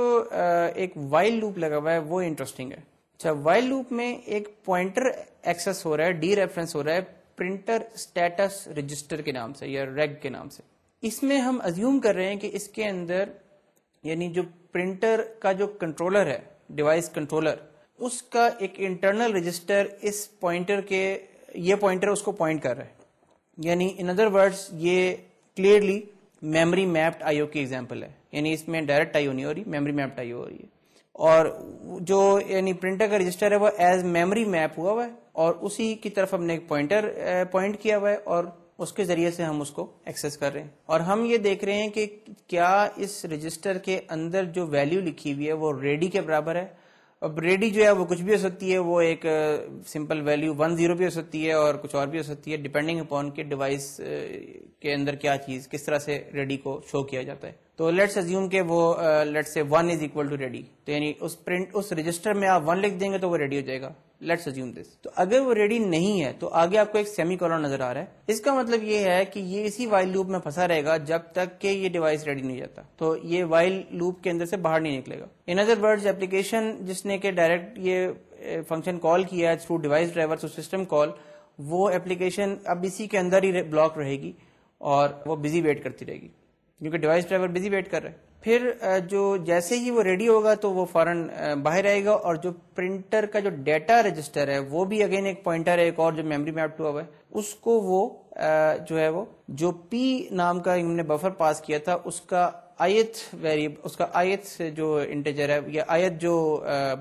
ایک وائل لوپ لگا ہوا ہے وہ انٹرسٹنگ ہے. اچھا وائل لوپ میں ایک پوائنٹر ایکسس ہو رہا ہے, ڈی ریفرنس ہو رہا ہے پرنٹر اسٹیٹس رجسٹر کے نام سے یا ریگ کے نام سے. اس میں ہم ازیوم کر رہے ہیں کہ اس کے اندر یعنی جو پرنٹر کا جو کنٹرولر ہے, ڈیوائس کنٹرولر, اس کا ایک انٹرنل رجسٹر اس پوائنٹر کے, یہ پوائنٹر اس کو پوائنٹ کر رہا ہے. یعنی ان ادر ورڈز یہ کلیئرلی میموری میپڈ آئی او کی ایگزامپل ہے, یعنی اس میں ڈائریکٹ آئی او نہیں ہو رہی, میموری میپڈ آئی او ہو رہی ہے. اور جو یعنی پرنٹر کا رجسٹر ہے وہ ایز میموری میپ ہوا ہوا ہے, اور اسی کی طرف ہم نے ایک پوائنٹر پوائنٹ کیا ہوا ہے, اور اس کے ذریعے سے ہم اس کو ایکسس کر رہے ہیں. اور ہم یہ دیکھ رہے ہیں کہ کیا اس رجسٹر کے اندر جو ویلیو لکھی ہوئی ہے وہ ریڈی کے برابر ہے. اب ریڈی جو ہے وہ کچھ بھی ہو سکتی ہے, وہ ایک سمپل ویلیو 10 بھی ہو سکتی ہے اور کچھ اور بھی ہو سکتی ہے, ڈیپینڈنگ اپون کہ ڈیوائس کے اندر کیا چیز کس طرح سے ریڈی کو شو کیا جاتا ہے. تو لیٹس ازیوم کہ وہ let's say 1 is equal to ready, تو یعنی اس رجسٹر میں آپ 1 لکھ دیں گے تو وہ ریڈی ہو جائے گا. لیٹس ازیوم دس. تو اگر وہ ریڈی نہیں ہے تو آگے آپ کو ایک سیمی کولن نظر آ رہا ہے. اس کا مطلب یہ ہے کہ یہ اسی وائل لوپ میں پھنسا رہے گا جب تک کہ یہ ڈیوائس ریڈی نہیں جاتا, تو یہ وائل لوپ کے اندر سے باہر نہیں نکلے گا. ان ادر ورڈز ایپلیکیشن جس نے کہ ڈائریکٹ یہ فنکشن کال کیا ہے through device driver to system call, وہ ایپلیکیشن اب اسی کے اندر ہی بلاک رہے گی اور وہ بزی ویٹ کرتی رہے گی کیونکہ ڈیوائس ڈرائیور بزی ویٹ کر رہا ہے. پھر جو جیسے ہی وہ ریڈی ہوگا تو وہ فوراً باہر آئے گا, اور جو پرنٹر کا جو ڈیٹا رجسٹر ہے وہ بھی اگین ایک پوائنٹر ہے, ایک اور جو میموری میپ ہوا ہے, اس کو وہ جو ہے وہ جو پی نام کا ہم نے بفر پاس کیا تھا اس کا آیت جو انٹیجر ہے یا آیت جو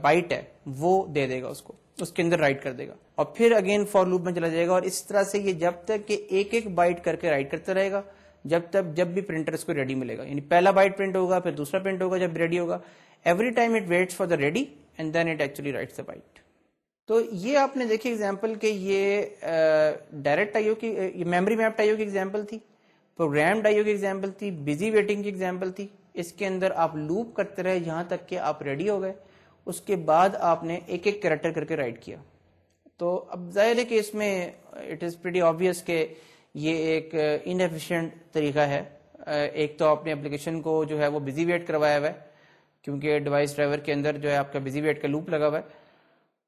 بائٹ ہے وہ دے دے گا, اس کو اس کے اندر رائٹ کر دے گا, اور پھر اگین فار لوپ میں چلا جائے گا. اور اس طرح سے یہ جب تک کہ ایک ایک بائٹ کر کے رائٹ کرتا رہے گا جب بھی پرنٹر اس کو ریڈی ملے گا. یعنی پہلا بائٹ پرنٹ ہوگا, پھر دوسرا پرنٹ ہوگا جب ریڈی ہوگا. Every time it waits for the ready and then it actually writes the byte. تو یہ آپ نے دیکھی ایگزامپل کہ یہ ڈائریکٹ آئی او کی میموری میپڈ آئی او کی ایگزامپل تھی, پروگرامڈ آئی او کی ایگزامپل تھی, بزی ویٹنگ کی ایگزامپل تھی. اس کے اندر آپ لوپ کرتے رہے یہاں تک کہ آپ ریڈی ہو گئے, اس کے بعد آپ نے ایک ایک کریکٹر کر کے رائٹ کیا. تو اب ظاہر ہے کہ اس میں اٹ از پریٹی آبویس کہ یہ ایک انیفیشینٹ طریقہ ہے. ایک تو آپ نے اپلیکیشن کو جو ہے وہ بزی ویٹ کروایا ہوا ہے کیونکہ ڈیوائس ڈرائیور کے اندر جو ہے آپ کا بزی ویٹ کا لوپ لگا ہوا ہے,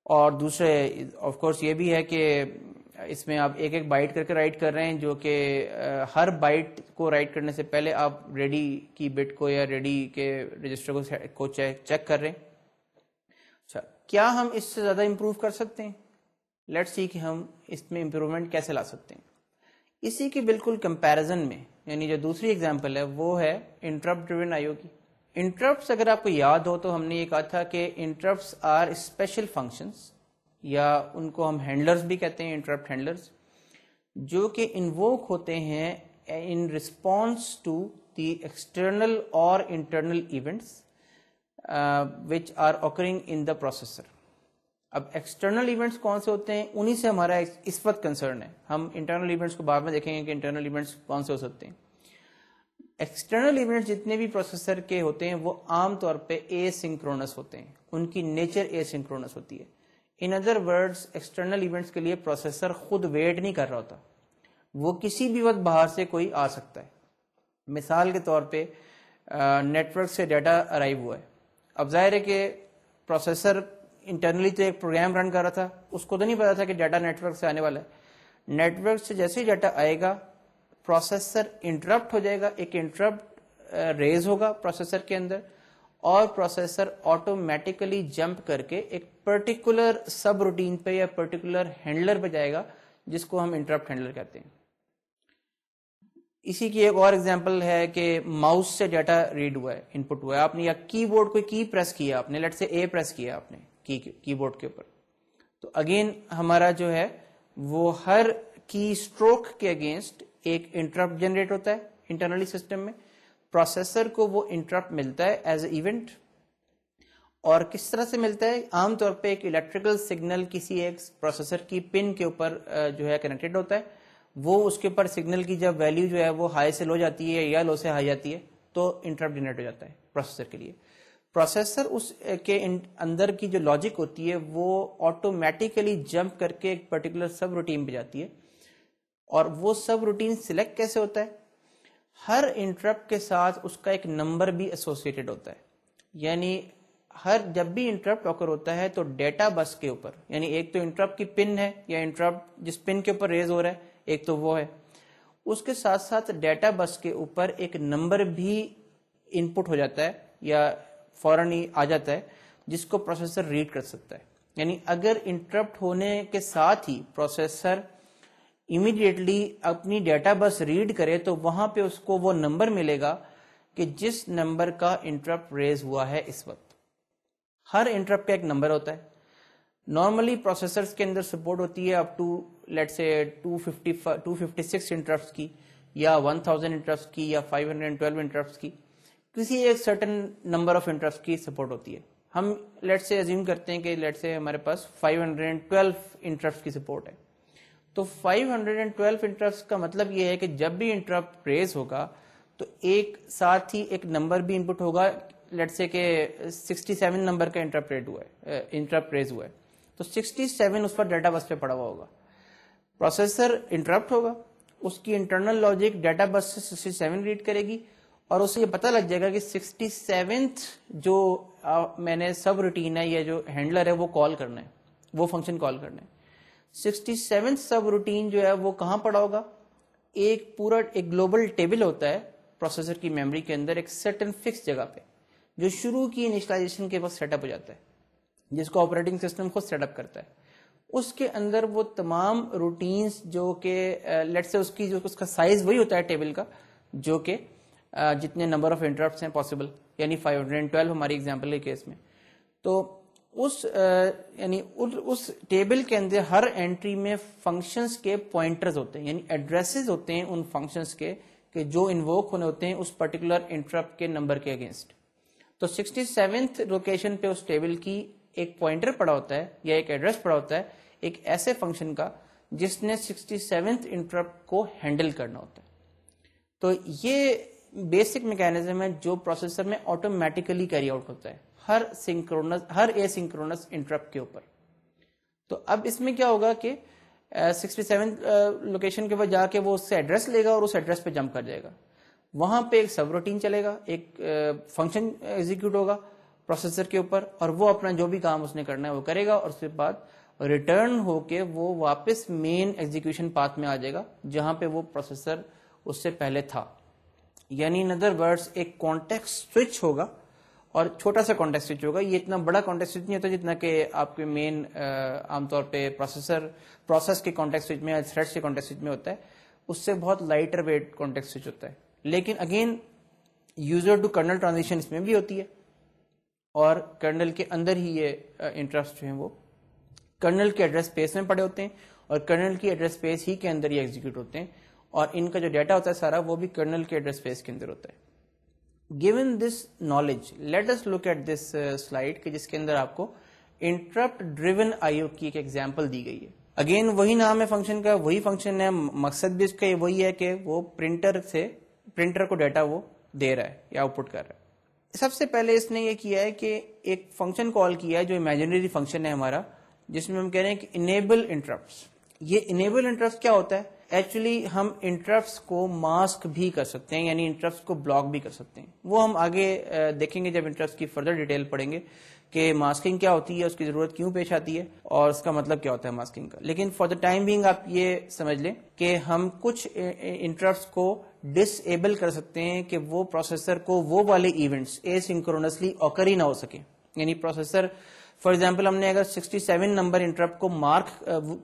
اور دوسرے آف کورس یہ بھی ہے کہ اس میں آپ ایک ایک بائٹ کر کے رائٹ کر رہے ہیں, جو کہ ہر بائٹ کو رائٹ کرنے سے پہلے آپ ریڈی کی بٹ کو یا ریڈی کے رجسٹر کو چیک کر رہے ہیں. اچھا کیا ہم اس سے زیادہ امپروو کر سکتے ہیں؟ لیٹس سی کہ ہم اس میں امپروومنٹ کیسے لا سکتے ہیں. اسی کے بالکل کمپیرزن میں یعنی جو دوسری ایگزامپل ہے وہ ہے انٹرپٹ ڈریون آئی او کی. انٹرپٹس اگر آپ کو یاد ہو تو ہم نے یہ کہا تھا کہ انٹرپٹس آر اسپیشل فنکشنز, یا ان کو ہم ہینڈلرز بھی کہتے ہیں, انٹرپٹ ہینڈلرز, جو کہ انووک ہوتے ہیں in response to the external اور internal events which are occurring in the processor. اب ایکسٹرنل ایونٹس کون سے ہوتے ہیں, انہی سے ہمارا اس وقت کنسرن ہے. ہم انٹرنل ایونٹس کو بعد میں دیکھیں گے کہ انٹرنل ایونٹس کون سے ہو سکتے ہیں. ایکسٹرنل ایونٹس جتنے بھی پروسیسر کے ہوتے ہیں وہ عام طور پہ اے سنکرونس ہوتے ہیں, ان کی نیچر اے سنکرونس ہوتی ہے. ان ادر ورڈز ایکسٹرنل ایونٹس کے لیے پروسیسر خود ویٹ نہیں کر رہا ہوتا, وہ کسی بھی وقت باہر سے کوئی آ سکتا ہے. مثال کے طور پہ نیٹ ورک سے ڈیٹا ارائیو ہوا ہے. اب ظاہر ہے کہ پروسیسر انٹرنلی تو ایک پروگرام رن کر رہا تھا, اس کو تو نہیں پتا تھا کہ ڈیٹا نیٹ ورک سے آنے والا ہے. نیٹ ورک سے جیسے ہی ڈیٹا آئے گا پروسیسر انٹرپٹ ہو جائے گا, ایک انٹرپٹ ریز ہوگا پروسیسر کے اندر, اور پروسیسر آٹومیٹیکلی جمپ کر کے ایک پرٹیکولر سب روٹین پہ یا پرٹیکولر ہینڈلر پہ جائے گا جس کو ہم انٹرپٹ ہینڈلر کہتے ہیں. اسی کی ایک اور ایگزامپل ہے کہ ماؤس سے ڈیٹا ریڈ ہوا ہے, ان پٹ ہوا ہے, آپ نے یا کی بورڈ کوئی کی پریس کیا, آپ نے لیٹ سے اے پریس کیا آپ نے کی بورڈ کے اوپر, تو اگین ہمارا جو ہے وہ ہر کی اسٹروک کے اگینسٹ ایک انٹرپٹ جنریٹ ہوتا ہے انٹرنلی سسٹم میں. پروسیسر کو وہ انٹرپٹ ملتا ہے ایز اے ایونٹ. اور کس طرح سے ملتا ہے؟ عام طور پہ ایک الیکٹریکل سگنل کسی ایک پروسیسر کی پن کے اوپر جو ہے کنیکٹڈ ہوتا ہے. وہ اس کے اوپر سگنل کی جب ویلیو جو ہے وہ ہائی سے لو جاتی ہے یا لو سے ہائی جاتی ہے تو انٹرپٹ جنریٹ ہو جاتا ہے پروسیسر کے لیے. پروسیسر اس کے اندر کی جو لاجک ہوتی ہے وہ آٹومیٹیکلی جمپ کر کے ایک پرٹیکولر سب روٹین پہ جاتی ہے. اور وہ سب روٹین سلیکٹ کیسے ہوتا ہے؟ ہر انٹرپٹ کے ساتھ اس کا ایک نمبر بھی ایسوسیٹڈ ہوتا ہے. یعنی جب بھی انٹرپٹ اوکر ہوتا ہے تو ڈیٹا بس کے اوپر، یعنی ایک تو انٹرپٹ کی پن ہے یا انٹرپٹ جس پن کے اوپر ریز ہو رہا ہے ایک تو وہ ہے، اس کے ساتھ ساتھ ڈیٹا بس کے اوپر ایک نمبر بھی ان پٹ ہو جاتا ہے یا فوراً ہی آ جاتا ہے جس کو پروسیسر ریڈ کر سکتا ہے. یعنی اگر انٹرپٹ ہونے کے ساتھ ہی پروسیسر امیڈیٹلی اپنی ڈیٹا بس ریڈ کرے تو وہاں پہ اس کو وہ نمبر ملے گا کہ جس نمبر کا انٹرپٹ ریز ہوا ہے اس وقت. ہر انٹرپٹ کا ایک نمبر ہوتا ہے. نارملی پروسیسرز کے اندر سپورٹ ہوتی ہے اپ ٹو لیٹ سے 256 انٹرپٹس کی یا 1000 انٹرپٹس کی یا 512 انٹرپٹس کی. کسی ایک سرٹن نمبر آف انٹرپٹس کی سپورٹ ہوتی ہے. ہم لیٹ سے ازیوم کرتے ہیں کہ لیٹ سے ہمارے پاس 512 انٹرپٹس کی سپورٹ ہے. تو 512 انٹرپٹس کا مطلب یہ ہے کہ جب بھی انٹرپٹ ریز ہوگا تو ایک ساتھ ہی ایک نمبر بھی انپٹ ہوگا. لیٹ سے کہ 67 نمبر کا انٹرپٹ ریز ہوا ہے تو 67 اس پر ڈیٹا بس پہ پڑا ہوا ہوگا. پروسیسر انٹرپٹ ہوگا، اس کی انٹرنل لاجک ڈیٹا بس سے 67 ریڈ کرے گی اور اسے یہ پتہ لگ جائے گا کہ 67th جو میں نے سب روٹین ہے یا جو ہینڈلر ہے وہ کال کرنا ہے، وہ فنکشن کال کرنا ہے. 67th سب روٹین جو ہے وہ کہاں پڑا ہوگا؟ ایک پورا ایک گلوبل ٹیبل ہوتا ہے پروسیسر کی میموری کے اندر ایک سرٹن فکس جگہ پہ جو شروع کی انیشلائزیشن کے وقت سیٹ اپ ہو جاتا ہے، جس کو آپریٹنگ سسٹم خود سیٹ اپ کرتا ہے. اس کے اندر وہ تمام روٹینز جو کہ لیٹ سے اس کا سائز وہی ہوتا ہے ٹیبل کا جو کہ جتنے نمبر آف انٹرپٹس ہیں پاسبل، یعنی 512 ہماری ایگزامپل کے کیس میں. تو اس ٹیبل کے اندر ہر انٹری میں فنکشنز کے پوائنٹرز ہوتے ہیں، یعنی ایڈریسز ہوتے ہیں ان فنکشنز کے کہ جو انووک ہونے ہوتے ہیں اس پرٹیکولر انٹرپٹ کے نمبر کے اگینسٹ. تو 67th لوکیشن پہ اس ٹیبل کی ایک پوائنٹر پڑا ہوتا ہے یا ایک ایڈریس پڑا ہوتا ہے ایک ایسے فنکشن کا جس نے 67th انٹرپٹ کو ہینڈل کرنا ہوتا ہے. تو یہ بیسک میکینزم ہے جو پروسیسر میں آٹومیٹیکلی کیری آؤٹ ہوتا ہے ہر اے سنکرونس انٹرپٹ کے اوپر. تو اب اس میں کیا ہوگا کہ 67 لوکیشن کے بعد جا کے وہ اس سے ایڈریس لے گا اور اس ایڈریس پہ جمپ کر جائے گا. وہاں پہ ایک سب روٹین چلے گا، ایک فنکشن ایگزیکیوٹ ہوگا پروسیسر کے اوپر اور وہ اپنا جو بھی کام اس نے کرنا ہے وہ کرے گا اور اس کے بعد ریٹرن ہو کے وہ واپس مین ایگزیکیوشن پاتھ میں آ جائے گا جہاں پہ وہ پروسیسر اس سے پہلے تھا. یعنی ان ادر ورڈز ایک کانٹیکسٹ سوئچ ہوگا اور چھوٹا سا کانٹیکسٹ سوئچ ہوگا. یہ اتنا بڑا کانٹیکسٹ سوئچ نہیں ہوتا جتنا کہ آپ کے مین عام طور پہ پروسیس کے کانٹیکسٹ سوئچ میں یا تھریڈس کے کانٹیکسٹ سوئچ میں ہوتا ہے. اس سے بہت لائٹر ویٹ کانٹیکسٹ سوئچ ہوتا ہے. لیکن again user to kernel transition اس میں بھی ہوتی ہے اور کرنل کے اندر ہی یہ انٹرپٹس جو ہیں وہ کرنل کے ایڈریس اسپیس میں پڑے ہوتے ہیں اور کرنل کی ایڈریس اسپیس ہی کے اندر یہ ایگزیکیوٹ ہوتے ہیں اور ان کا جو ڈیٹا ہوتا ہے سارا وہ بھی کرنل کے ایڈریس اسپیس کے اندر ہوتا ہے. Given this knowledge let us look at this slide کہ جس کے اندر آپ کو انٹرپٹ ڈریون آئیو کی ایک ایگزامپل دی گئی ہے. اگین وہی نام ہے فنکشن کا، وہی فنکشن ہے، مقصد بھی اس کا وہی ہے کہ وہ پرنٹر کو ڈیٹا وہ دے رہا ہے یا آؤٹ پٹ کر رہا ہے. سب سے پہلے اس نے یہ کیا ہے کہ ایک فنکشن کال کیا ہے جو امیجنری فنکشن ہے ہمارا جس میں ہم کہہ رہے ہیں کہ انیبل انٹرپٹس. یہ انیبل انٹرپٹس کیا ہوتا ہے؟ ایکچولی ہم انٹرپٹس کو ماسک بھی کر سکتے ہیں، یعنی انٹرپٹس کو بلاک بھی کر سکتے ہیں. وہ ہم آگے دیکھیں گے جب انٹرپٹس کی فردر ڈیٹیل پڑھیں گے کہ ماسکنگ کیا ہوتی ہے، اس کی ضرورت کیوں پیش آتی ہے اور اس کا مطلب کیا ہوتا ہے ماسکنگ کا. لیکن فار دا ٹائم بینگ آپ یہ سمجھ لیں کہ ہم کچھ انٹرپٹس کو ڈس ایبل کر سکتے ہیں کہ وہ پروسیسر کو وہ والے ایونٹس اے سنکرونسلی اوکر ہی نہ ہو سکے. یعنی پروسیسر فار ایگزامپل ہم نے اگر 67 نمبر انٹرپٹ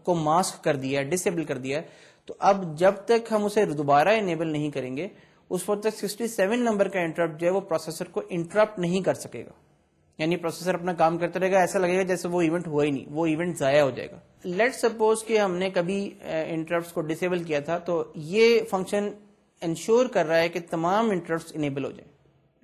کو ماسک کر دیا ہے، ڈس ایبل کر دیا ہے، تو اب جب تک ہم اسے دوبارہ انیبل نہیں کریں گے اس وقت تک 67 نمبر کا انٹرپٹ جو ہے وہ پروسیسر کو انٹرپٹ نہیں کر سکے گا. یعنی پروسیسر اپنا کام کرتا رہے گا، ایسا لگے گا جیسے وہ ایونٹ ہوا ہی نہیں، وہ ایونٹ ضائع ہو جائے گا. لیٹ سپوز کہ ہم نے کبھی انٹرپٹس کو ڈسیبل کیا تھا تو یہ فنکشن انشور کر رہا ہے کہ تمام انٹرپٹس انیبل ہو جائیں.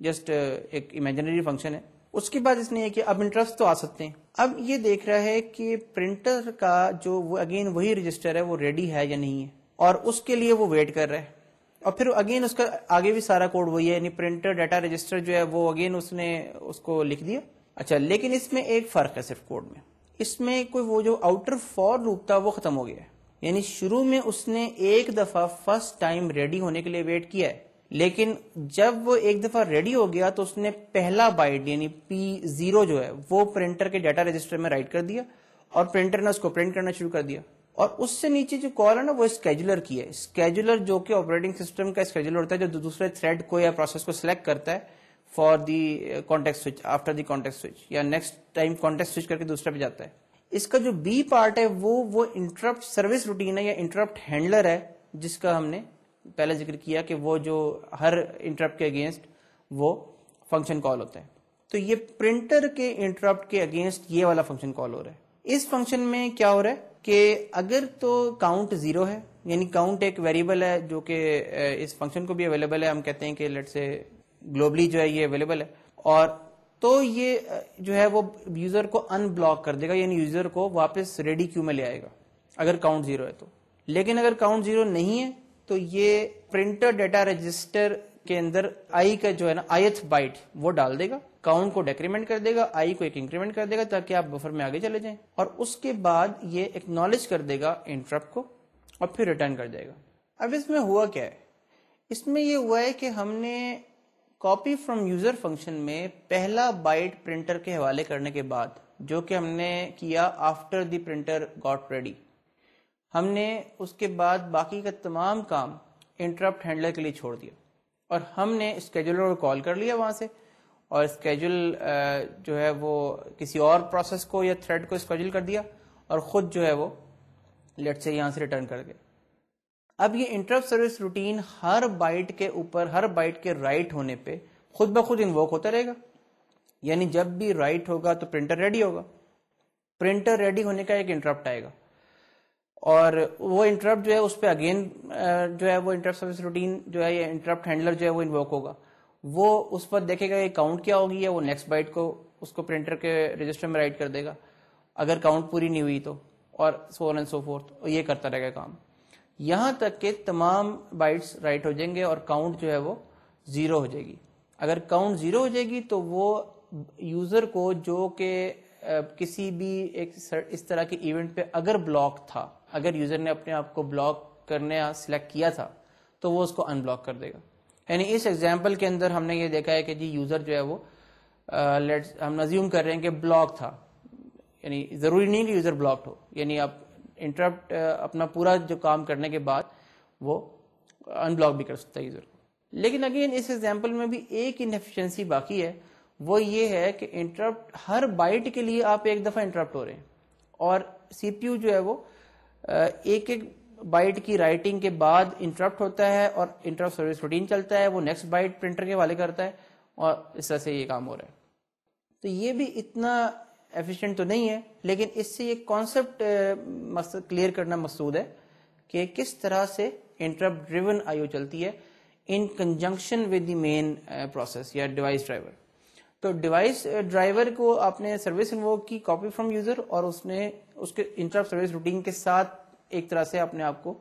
جسٹ ایک امیجنری فنکشن ہے. اس کے بعد اس نے یہ کہ اب انٹرپٹس تو آ سکتے ہیں. اب یہ دیکھ رہا ہے کہ پرنٹر کا جو وہ اگین وہی رجسٹر ہے وہ ریڈی ہے یا نہیں ہے, اور اس کے لیے وہ ویٹ کر رہا ہے. اور پھر اگین اس کا آگے بھی سارا کوڈ وہی ہے, یعنی پرنٹر ڈیٹا رجسٹر جو ہے وہ اگین اس نے اس کو لکھ دیا. اچھا, لیکن اس میں ایک فرق ہے صرف کوڈ میں. اس میں کوئی وہ جو آؤٹر فور لوپ تھا وہ ختم ہو گیا ہے. یعنی شروع میں اس نے ایک دفعہ فرسٹ ٹائم ریڈی ہونے کے لیے ویٹ کیا ہے, لیکن جب وہ ایک دفعہ ریڈی ہو گیا تو اس نے پہلا بائٹ یعنی P0 جو ہے وہ پرنٹر کے ڈیٹا رجسٹر میں رائٹ کر دیا, اور پرنٹر نے اس کو پرنٹ کرنا شروع کر دیا. اور اس سے نیچے جو کال ہے نا وہ اسکیجولر کی ہے. اسکیجولر جو کہ آپریٹنگ سسٹم کا اسکیجولر ہوتا ہے جو دوسرے تھریڈ کو یا پروسیس کو سلیکٹ کرتا ہے for the context switch, after the context switch, یا نیکسٹ ٹائم کانٹیکسٹ سوئچ کر کے دوسرے پہ جاتا ہے. اس کا جو بی پارٹ ہے وہ انٹرپٹ سروس روٹین ہے یا انٹرپٹ ہینڈلر ہے, جس کا ہم نے پہلے ذکر کیا کہ وہ جو ہر انٹرپٹ کے اگینسٹ وہ فنکشن کال ہوتا ہے. تو یہ پرنٹر کے انٹرپٹ کے اگینسٹ یہ والا فنکشن کال ہو رہا ہے. اس فنکشن میں کیا ہو رہا ہے کہ اگر تو کاؤنٹ 0 ہے, یعنی کاؤنٹ ایک ویریبل ہے جو کہ اس فنکشن کو بھی اویلیبل ہے, ہم کہتے ہیں کہ لیٹ سے گلوبلی جو ہے یہ اویلیبل ہے, اور تو یہ جو ہے وہ یوزر کو ان بلاک کر دے گا, یعنی یوزر کو واپس ریڈی کیو میں لے آئے گا اگر کاؤنٹ 0 ہے تو. لیکن اگر کاؤنٹ 0 نہیں ہے تو یہ پرنٹر ڈیٹا رجسٹر کے اندر آئی کا جو ہے نا آئتھ بائٹ وہ ڈال دے گا, کاؤنٹ کو ڈیکریمنٹ کر دے گا, آئی کو ایک انکریمنٹ کر دے گا تاکہ آپ بفر میں آگے چلے جائیں, اور اس کے بعد یہ ایکنالج کر دے گا انٹرپٹ کو اور پھر ریٹرن کر دے گا. اب اس میں ہوا کیا ہے, اس میں یہ ہوا ہے کہ ہم نے کاپی فرام یوزر فنکشن میں پہلا بائٹ پرنٹر کے حوالے کرنے کے بعد, جو کہ ہم نے کیا after the printer got ready, ہم نے اس کے بعد باقی کا تمام کام انٹرپٹ ہینڈلر کے لیے چھوڑ دیا, اور ہم نے اسکیجولر کو کال کر لیا وہاں سے, اور اسکیجول جو ہے وہ کسی اور پروسیس کو یا تھریڈ کو اسکیجول کر دیا, اور خود جو ہے وہ لیٹ سے یہاں سے ریٹرن کر گئے. اب یہ انٹرپٹ سروس روٹین ہر بائٹ کے اوپر, ہر بائٹ کے رائٹ ہونے پہ خود بخود انووک ہوتا رہے گا. یعنی جب بھی رائٹ ہوگا تو پرنٹر ریڈی ہوگا, پرنٹر ریڈی ہونے کا ایک انٹرپٹ آئے گا, اور وہ انٹرپٹ جو ہے اس پہ اگین جو ہے وہ انٹرپٹ سروس روٹین جو ہے یا انٹرپٹ ہینڈلر جو ہے وہ انووک ہوگا. وہ اس پر دیکھے گا کہ کاؤنٹ کیا ہوگی, یا وہ نیکسٹ بائٹ کو اس کو پرنٹر کے رجسٹر میں رائٹ کر دے گا اگر کاؤنٹ پوری نہیں ہوئی تو, اور سو آن اینڈ سو فورتھ, اور یہ کرتا رہے گا کام یہاں تک کہ تمام بائٹس رائٹ ہو جائیں گے اور کاؤنٹ جو ہے وہ 0 ہو جائے گی. اگر کاؤنٹ 0 ہو جائے گی تو وہ یوزر کو جو کہ کسی بھی ایک اس طرح کے ایونٹ پہ اگر بلاک تھا, اگر یوزر نے اپنے آپ کو بلاک کرنے سلیکٹ کیا تھا تو وہ اس کو ان بلاک کر دے گا. یعنی اس ایگزامپل کے اندر ہم نے یہ دیکھا ہے کہ جی یوزر جو ہے وہ ہم ازیوم کر رہے ہیں کہ بلاک تھا, یعنی ضروری نہیں کہ یوزر بلاکڈ ہو, یعنی آپ انٹرپٹ اپنا پورا جو کام کرنے کے بعد وہ ان بلاک بھی کر سکتا ہے یوزر کو. لیکن اگین اس ایگزامپل میں بھی ایک انیفیشنسی باقی ہے, وہ یہ ہے کہ انٹرپٹ ہر بائٹ کے لیے آپ ایک دفعہ انٹرپٹ ہو رہے ہیں, اور سی پی یو جو ہے وہ ایک ایک بائٹ کی رائٹنگ کے بعد انٹرپٹ ہوتا ہے, اور انٹرپٹ سروس روٹین چلتا ہے, وہ نیکسٹ بائٹ پرنٹر کے حوالے کرتا ہے, اور اس طرح سے یہ کام ہو رہا ہے. تو یہ بھی اتنا ایفیشینٹ تو نہیں ہے, لیکن اس سے یہ کانسیپٹ کلیئر کرنا مقصود ہے کہ کس طرح سے انٹرپٹ ڈریون آئی او چلتی ہے in conjunction with the main process یا ڈیوائس ڈرائیور. تو ڈیوائس ڈرائیور کو آپ نے سروس انووک کی کاپی فرام یوزر, اور اس نے اس کے انٹرپٹ سروس روٹین کے ساتھ ایک طرح سے اپنے آپ کو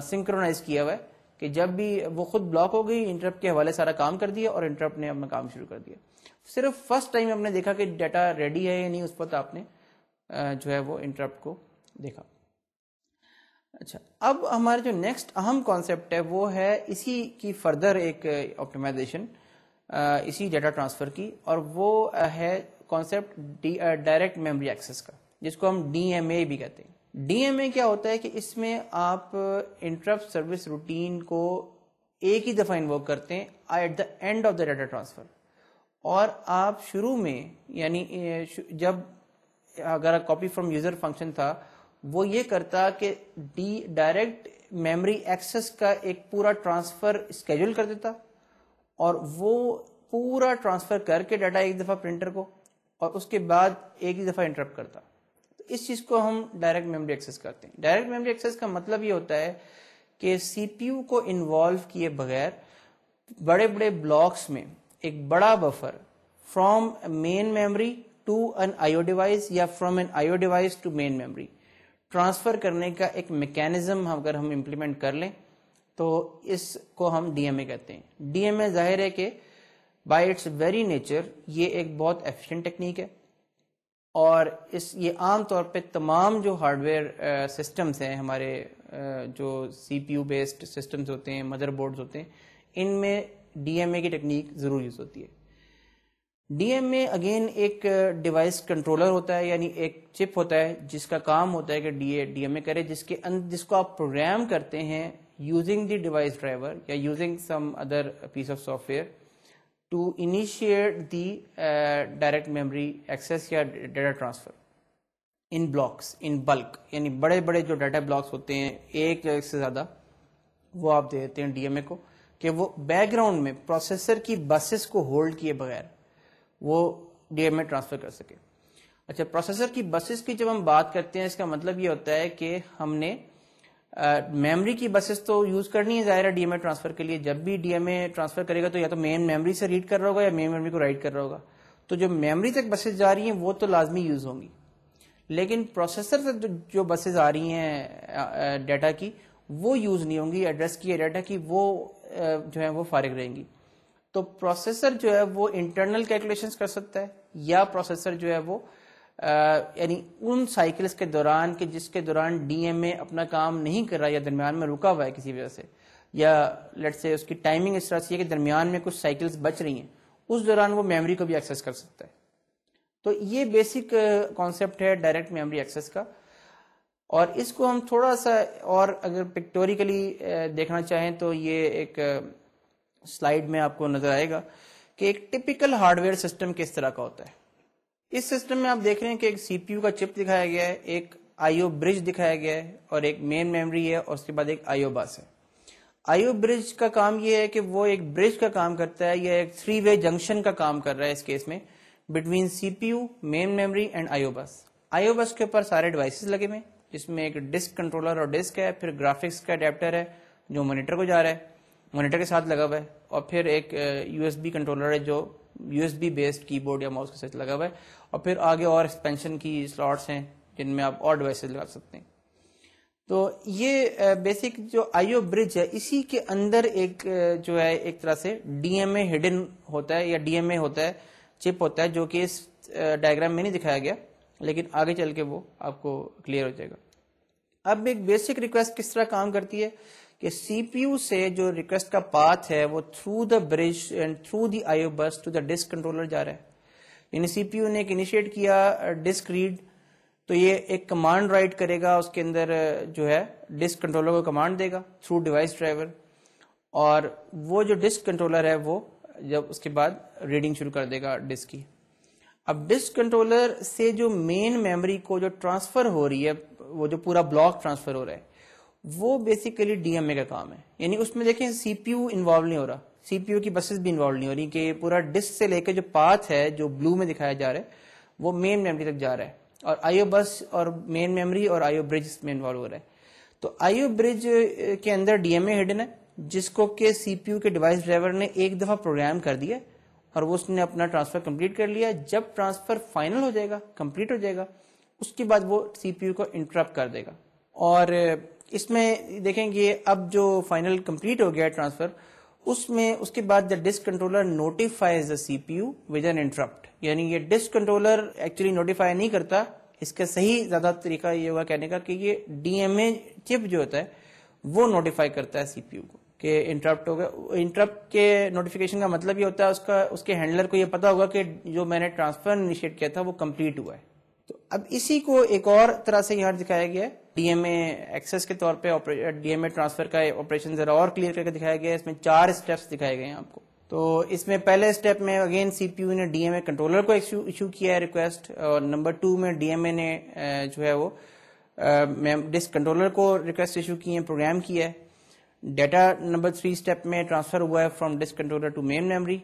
سنکرونائز کیا ہوا ہے کہ جب بھی وہ خود بلاک ہو گئی انٹرپٹ کے حوالے سارا کام کر دیا, اور انٹرپٹ نے اپنا کام شروع کر دیا. صرف فرسٹ ٹائم ہم نے دیکھا کہ ڈیٹا ریڈی ہے یا نہیں, اس پر آپ نے جو ہے وہ انٹرپٹ کو دیکھا. اچھا, اب ہمارا جو نیکسٹ اہم کانسیپٹ ہے وہ ہے اسی کی فردر ایک آپٹیمائزیشن اسی ڈیٹا ٹرانسفر کی, اور وہ ہے کانسیپٹ ڈائریکٹ میموری ایکسس کا, جس کو ہم ڈی ایم اے بھی کہتے ہیں. ڈی ایم اے کیا ہوتا ہے کہ اس میں آپ انٹرپٹ سروس روٹین کو ایک ہی دفعہ انووک کرتے ہیں at the end of the data transfer, اور آپ شروع میں یعنی جب اگر کاپی فرام یوزر فنکشن تھا وہ یہ کرتا کہ ڈائریکٹ میموری ایکسس کا ایک پورا ٹرانسفر اسکیجول کر دیتا, اور وہ پورا ٹرانسفر کر کے ڈیٹا ایک دفعہ پرنٹر کو, اور اس کے بعد ایک ہی دفعہ انٹرپٹ کرتا. تو اس چیز کو ہم ڈائریکٹ میموری ایکسس کرتے ہیں. ڈائریکٹ میموری ایکسس کا مطلب یہ ہوتا ہے کہ سی پی یو کو انوالو کیے بغیر بڑے بڑے بلاکس میں ایک بڑا buffer from main memory to an I O device یا from an I O device to main memory transfer کرنے کا ایک میکینزم اگر ہم امپلیمنٹ کر لیں تو اس کو ہم ڈی ایم اے کہتے ہیں. ڈی ایم اے ظاہر ہے کہ بائی اٹس ویری نیچر یہ ایک بہت ایفیشینٹ ٹیکنیک ہے اور یہ عام طور پہ تمام جو ہارڈ ویئر سسٹمز ہیں ہمارے جو سی پی یو بیسڈ سسٹمز ہوتے ہیں مدر بورڈز ہوتے ہیں ان میں ڈی ایم اے کی ٹیکنیک ضرور یوز ہوتی ہے. ڈی ایم اے اگین ایک ڈیوائس کنٹرولر ہوتا ہے, یعنی ایک چپ ہوتا ہے جس کا کام ہوتا ہے کہ ڈی ایم اے کرے, جس کو آپ پروگرام کرتے ہیں یوزنگ دی ڈیوائس ڈرائیور یا using some other piece of software to initiate the direct memory access یا data transfer in blocks in bulk, یعنی بڑے بڑے جو ڈیٹا بلاکس ہوتے ہیں ایک سے زیادہ وہ آپ دے دیتے ہیں ڈی ایم اے کو کہ وہ بیک گراؤنڈ میں پروسیسر کی بسز کو ہولڈ کیے بغیر وہ ڈی ایم اے ٹرانسفر کر سکے. اچھا, پروسیسر کی بسز کی جب ہم بات کرتے ہیں اس کا مطلب یہ ہوتا ہے کہ ہم نے میموری کی بسز تو یوز کرنی ہے ظاہر ہے ڈی ایم اے ٹرانسفر کے لیے. جب بھی ڈی ایم اے ٹرانسفر کرے گا تو یا تو مین میموری سے ریڈ کر رہا ہوگا یا مین میموری کو رائٹ کر رہا ہوگا, تو جو میموری تک بسز جا رہی ہیں وہ تو لازمی یوز ہوں گی, لیکن پروسیسر سے جو بسز آ رہی ہیں ڈیٹا کی وہ یوز نہیں ہوں گی, ایڈریس کی ڈیٹا کی وہ جو ہے وہ فارغ رہیں گی. تو پروسیسر جو ہے وہ انٹرنل کیلکولیشنز کر سکتا ہے یا پروسیسر جو ہے وہ یعنی ان سائیکلز کے دوران کہ جس کے دوران ڈی ایم اے اپنا کام نہیں کر رہا یا درمیان میں رکا ہوا ہے کسی وجہ سے, یا لیٹ سے اس کی ٹائمنگ اس طرح سے ہے کہ درمیان میں کچھ سائیکلز بچ رہی ہیں, اس دوران وہ میموری کو بھی ایکسیس کر سکتا ہے. تو یہ بیسک کانسیپٹ ہے ڈائریکٹ میموری ایکسیس کا. اور اس کو ہم تھوڑا سا اور اگر پکٹوریکلی دیکھنا چاہیں تو یہ ایک سلائیڈ میں آپ کو نظر آئے گا کہ ایک ٹپیکل ہارڈ ویئر سسٹم کس طرح کا ہوتا ہے. اس سسٹم میں آپ دیکھ رہے ہیں کہ ایک سی پی یو کا چپ دکھایا گیا ہے, ایک آئی او برج دکھایا گیا ہے اور ایک مین میموری ہے اور اس کے بعد ایک آئی او بس ہے. آئی او برج کا کام یہ ہے کہ وہ ایک برج کا کام کرتا ہے یا ایک 3 وے جنکشن کا کام کر رہا ہے اس کیس میں between C P U, main memory and I O bus. I O بس کے اوپر سارے ڈیوائسز لگے ہوئے, جس میں ایک ڈسک کنٹرولر اور ڈسک ہے, پھر گرافکس کا اڈیپٹر ہے جو مانیٹر کو جا رہا ہے, مانیٹر کے ساتھ لگا ہوا ہے, اور پھر ایک یو ایس بی کنٹرولر ہے جو یو ایس بی بیسڈ کی بورڈ یا ماؤس کے ساتھ لگا ہوا ہے, اور پھر آگے اور ایکسپینشن کی سلاٹس ہیں جن میں آپ اور ڈیوائسز لگا سکتے ہیں. تو یہ بیسک جو آئی او برج ہے اسی کے اندر ایک جو ہے ایک طرح سے ڈی ایم اے ہڈن ہوتا ہے یا ڈی ایم اے ہوتا ہے, چپ ہوتا ہے, جو کہ اس ڈائگرام میں نہیں دکھایا گیا لیکن آگے چل کے وہ آپ کو کلیئر ہو جائے گا. اب ایک بیسک ریکویسٹ کس طرح کام کرتی ہے کہ سی پی یو سے جو ریکویسٹ کا پاتھ ہے وہ through the bridge and through the I O bus to the disk controller جا رہا ہے. یعنی سی پی یو نے ایک انیشیٹ کیا ڈسک ریڈ, تو یہ ایک کمانڈ رائٹ کرے گا, اس کے اندر جو ہے ڈسک کنٹرولر کو کمانڈ دے گا تھرو ڈیوائس ڈرائیور, اور وہ جو ڈسک کنٹرولر ہے وہ جب اس کے بعد ریڈنگ شروع کر دے گا ڈسک کی. اب ڈسک کنٹرولر سے جو مین میموری کو جو ٹرانسفر ہو رہی ہے, وہ جو پورا بلاک ٹرانسفر ہو رہا ہے, وہ بیسیکلی ڈی ایم اے کا کام ہے. یعنی اس میں دیکھیں سی پی یو انوالو نہیں ہو رہا, سی پی یو کی بسز بھی انوالو نہیں ہو رہی, کہ پورا ڈسک سے لے کے جو پاتھ ہے جو بلو میں دکھایا جا رہا ہے وہ مین میموری تک جا رہا ہے, اور آئی او بس اور مین میموری اور آئی او برج میں انوالو ہو رہا ہے. تو آئی او برج کے اندر ڈی ایم اے ہڈن ہے جس کو کہ سی پی یو کے ڈیوائس ڈرائیور نے ایک دفعہ پروگرام کر دیا اور وہ اس نے اپنا ٹرانسفر کمپلیٹ کر لیا. جب ٹرانسفر فائنل ہو جائے گا, کمپلیٹ ہو جائے گا, اس کے بعد وہ سی پی یو کو انٹرپٹ کر دے گا. اور اس میں دیکھیں گے اب جو فائنل کمپلیٹ ہو گیا ٹرانسفر, اس میں اس کے بعد the disk controller notifies the C P U with an interrupt. یعنی یہ ڈسک کنٹرولر ایکچولی نوٹیفائی نہیں کرتا, اس کا صحیح زیادہ طریقہ یہ ہوگا کہنے کا کہ یہ ڈی ایم اے چپ جو ہوتا ہے وہ نوٹیفائی کرتا ہے سی پی یو کو کہ انٹرپٹ ہوگا. انٹرپٹ کے نوٹیفیکیشن کا مطلب یہ ہوتا ہے اس کے ہینڈلر کو یہ پتا ہوگا کہ جو میں نے ٹرانسفر انیشیٹ کیا تھا وہ کمپلیٹ ہوا ہے. تو اب اسی کو ایک اور طرح سے یہاں دکھایا گیا ہے, ڈی ایم اے ایکسس کے طور پہ ڈی ایم اے ٹرانسفر کا آپریشن ذرا اور کلیئر کر کے دکھایا گیا ہے. اس میں 4 اسٹیپس دکھائے گئے ہیں آپ کو. تو اس میں پہلے اسٹیپ میں اگین سی پی یو نے ڈی ایم اے کنٹرولر کو ایشو کیا ہے ریکویسٹ, اور نمبر 2 میں ڈی ایم اے نے جو ہے وہ ڈسک کنٹرولر کو ریکویسٹ ایشو کی ہے, پروگرام کیا ہے. ڈیٹا نمبر 3 اسٹیپ میں ٹرانسفر ہوا ہے from disk controller to main memory,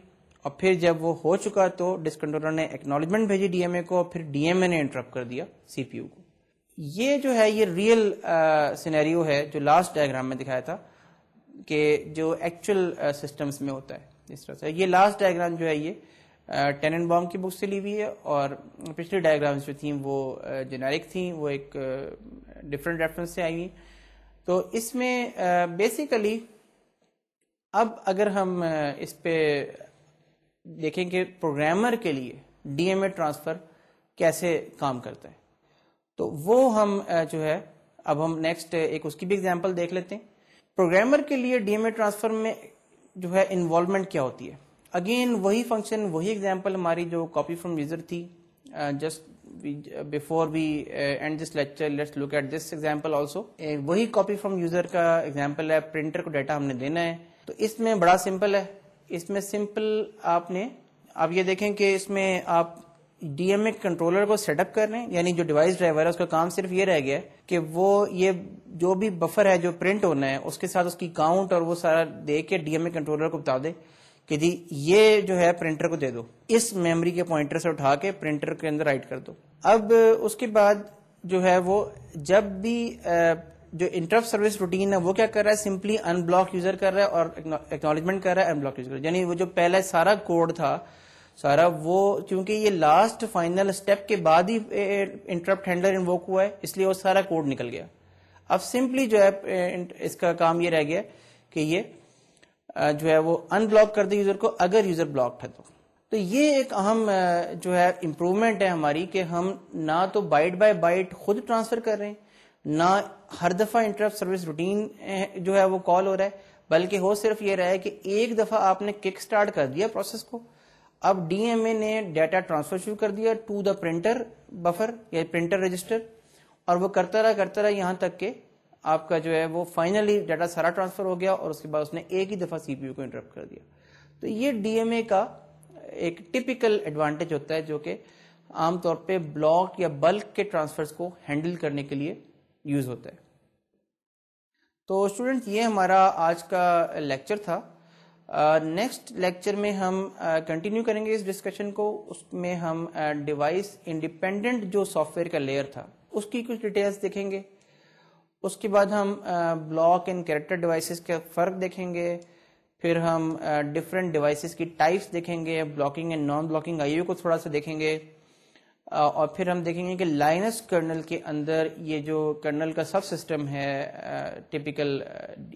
اور پھر جب وہ ہو چکا تو ڈسک کنٹرولر نے ایکنالجمنٹ بھیجی ڈی ایم اے کو, اور پھر ڈی ایم اے نے انٹرپٹ کر دیا سی پی یو کو. یہ جو ہے یہ ریئل سینیریو ہے جو لاسٹ ڈائیگرام میں دکھایا تھا کہ جو ایکچوئل سسٹمز میں ہوتا ہے اس طرح سے. یہ لاسٹ ڈائیگرام جو ہے یہ ٹینن بام کی بک سے لی ہوئی ہے, اور پچھلی ڈائیگرامز جو تھیں وہ جنیرک تھیں, وہ ایک ڈفرینٹ ریفرنس سے آئی ہوئی. تو اس میں بیسیکلی اب اگر ہم اس پہ دیکھیں کہ پروگرامر کے لیے ڈی ایم اے ٹرانسفر کیسے کام کرتا ہے, تو وہ ہم جو ہے اب ہم نیکسٹ ایک اس کی بھی ایگزامپل دیکھ لیتے ہیں. پروگرامر کے لیے ڈی ایم اے ٹرانسفر میں جو ہے انوالومنٹ کیا ہوتی ہے. اگین وہی فنکشن, وہی ایگزامپل ہماری جو کاپی فرام یوزر تھی. Just before we end this lecture let's look at this example also. وہی کاپی فرام یوزر کا ایگزامپل ہے. پرنٹر کو ڈیٹا ہم نے دینا ہے, تو اس میں بڑا سمپل ہے. اس میں سمپل آپ یہ دیکھیں کہ اس میں آپ ڈی ایم اے کنٹرولر کو سیٹ اپ کر رہے ہیں, یعنی جو ڈیوائس ڈرائیور ہے اس کا کام صرف یہ رہ گیا ہے کہ وہ یہ جو بھی بفر ہے جو پرنٹ ہونا ہے اس کے ساتھ اس کی کاؤنٹ اور وہ سارا دے کے ڈی ایم اے کنٹرولر کو بتا دے کہ جی یہ جو ہے پرنٹر کو دے دو, اس میموری کے پوائنٹر سے اٹھا کے پرنٹر کے اندر رائٹ کر دو. اب اس کے بعد جو ہے وہ جب بھی جو انٹرپٹ سروس روٹین ہے وہ کیا کر رہا ہے, سمپلی ان بلاک یوزر کر رہا ہے اور ایکنالجمنٹ کر رہا ہے ان بلاک یوزر. یعنی وہ جو پہلا سارا کوڈ تھا سارا, وہ چونکہ یہ لاسٹ فائنل اسٹیپ کے بعد ہی انٹرپٹ ہینڈلر انووک ہوا ہے اس لیے وہ سارا کوڈ نکل گیا. اب سمپلی جو ہے اس کا کام یہ رہ گیا کہ یہ جو ہے وہ ان بلاک کر دے یوزر کو اگر یوزر بلاکڈ ہے تو یہ ایک اہم جو ہے امپروومنٹ ہے ہماری کہ ہم نہ تو بائٹ بائی بائٹ خود ٹرانسفر کر رہے ہیں, نہ ہر دفعہ انٹرپٹ سروس روٹین جو ہے وہ کال ہو رہا ہے, بلکہ ہو صرف یہ رہا ہے کہ ایک دفعہ آپ نے کک سٹارٹ کر دیا پروسیس کو, اب ڈی ایم اے نے ڈیٹا ٹرانسفر شروع کر دیا ٹو دا پرنٹر بفر یا پرنٹر رجسٹر, اور وہ کرتا رہا یہاں تک کہ آپ کا جو ہے وہ فائنلی ڈیٹا سارا ٹرانسفر ہو گیا اور اس کے بعد اس نے ایک ہی دفعہ سی پی یو کو انٹرپٹ کر دیا. تو یہ ڈی ایم اے کا ایک ٹپیکل ایڈوانٹیج ہوتا ہے جو کہ عام طور پہ بلاک یا بلک کے ٹرانسفرز کو ہینڈل کرنے کے لیے یوز ہوتا ہے. تو اسٹوڈنٹ یہ ہمارا آج کا لیکچر تھا. نیکسٹ لیکچر میں ہم کنٹینیو کریں گے اس ڈسکشن کو. اس میں ہم ڈیوائس انڈیپینڈنٹ جو سافٹ ویئر کا لیئر تھا اس کی کچھ ڈیٹیلز دیکھیں گے. اس کے بعد ہم بلاک اینڈ کیریکٹر ڈیوائسز کا فرق دیکھیں گے. پھر ہم ڈفرینٹ ڈیوائسز کی ٹائپس دیکھیں گے, بلاکنگ اینڈ نان بلاکنگ آئی او کو تھوڑا سا دیکھیں گے, اور پھر ہم دیکھیں گے کہ لائنس کرنل کے اندر یہ جو کرنل کا سب سسٹم ہے ٹپیکل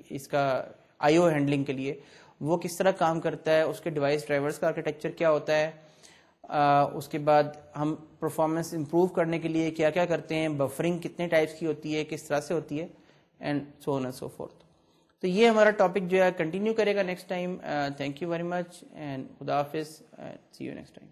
اس کا آئی او ہینڈلنگ کے لیے وہ کس طرح کام کرتا ہے, اس کے ڈیوائس ڈرائیورز کا آرکیٹیکچر کیا ہوتا ہے. اس کے بعد ہم پرفارمنس امپروو کرنے کے لیے کیا کیا کرتے ہیں, بفرنگ کتنے ٹائپس کی ہوتی ہے, کس طرح سے ہوتی ہے, and so on and so forth. تو یہ ہمارا ٹاپک جو ہے کنٹینیو کرے گا next time. Thank you very much and خدا حافظ. See you next time.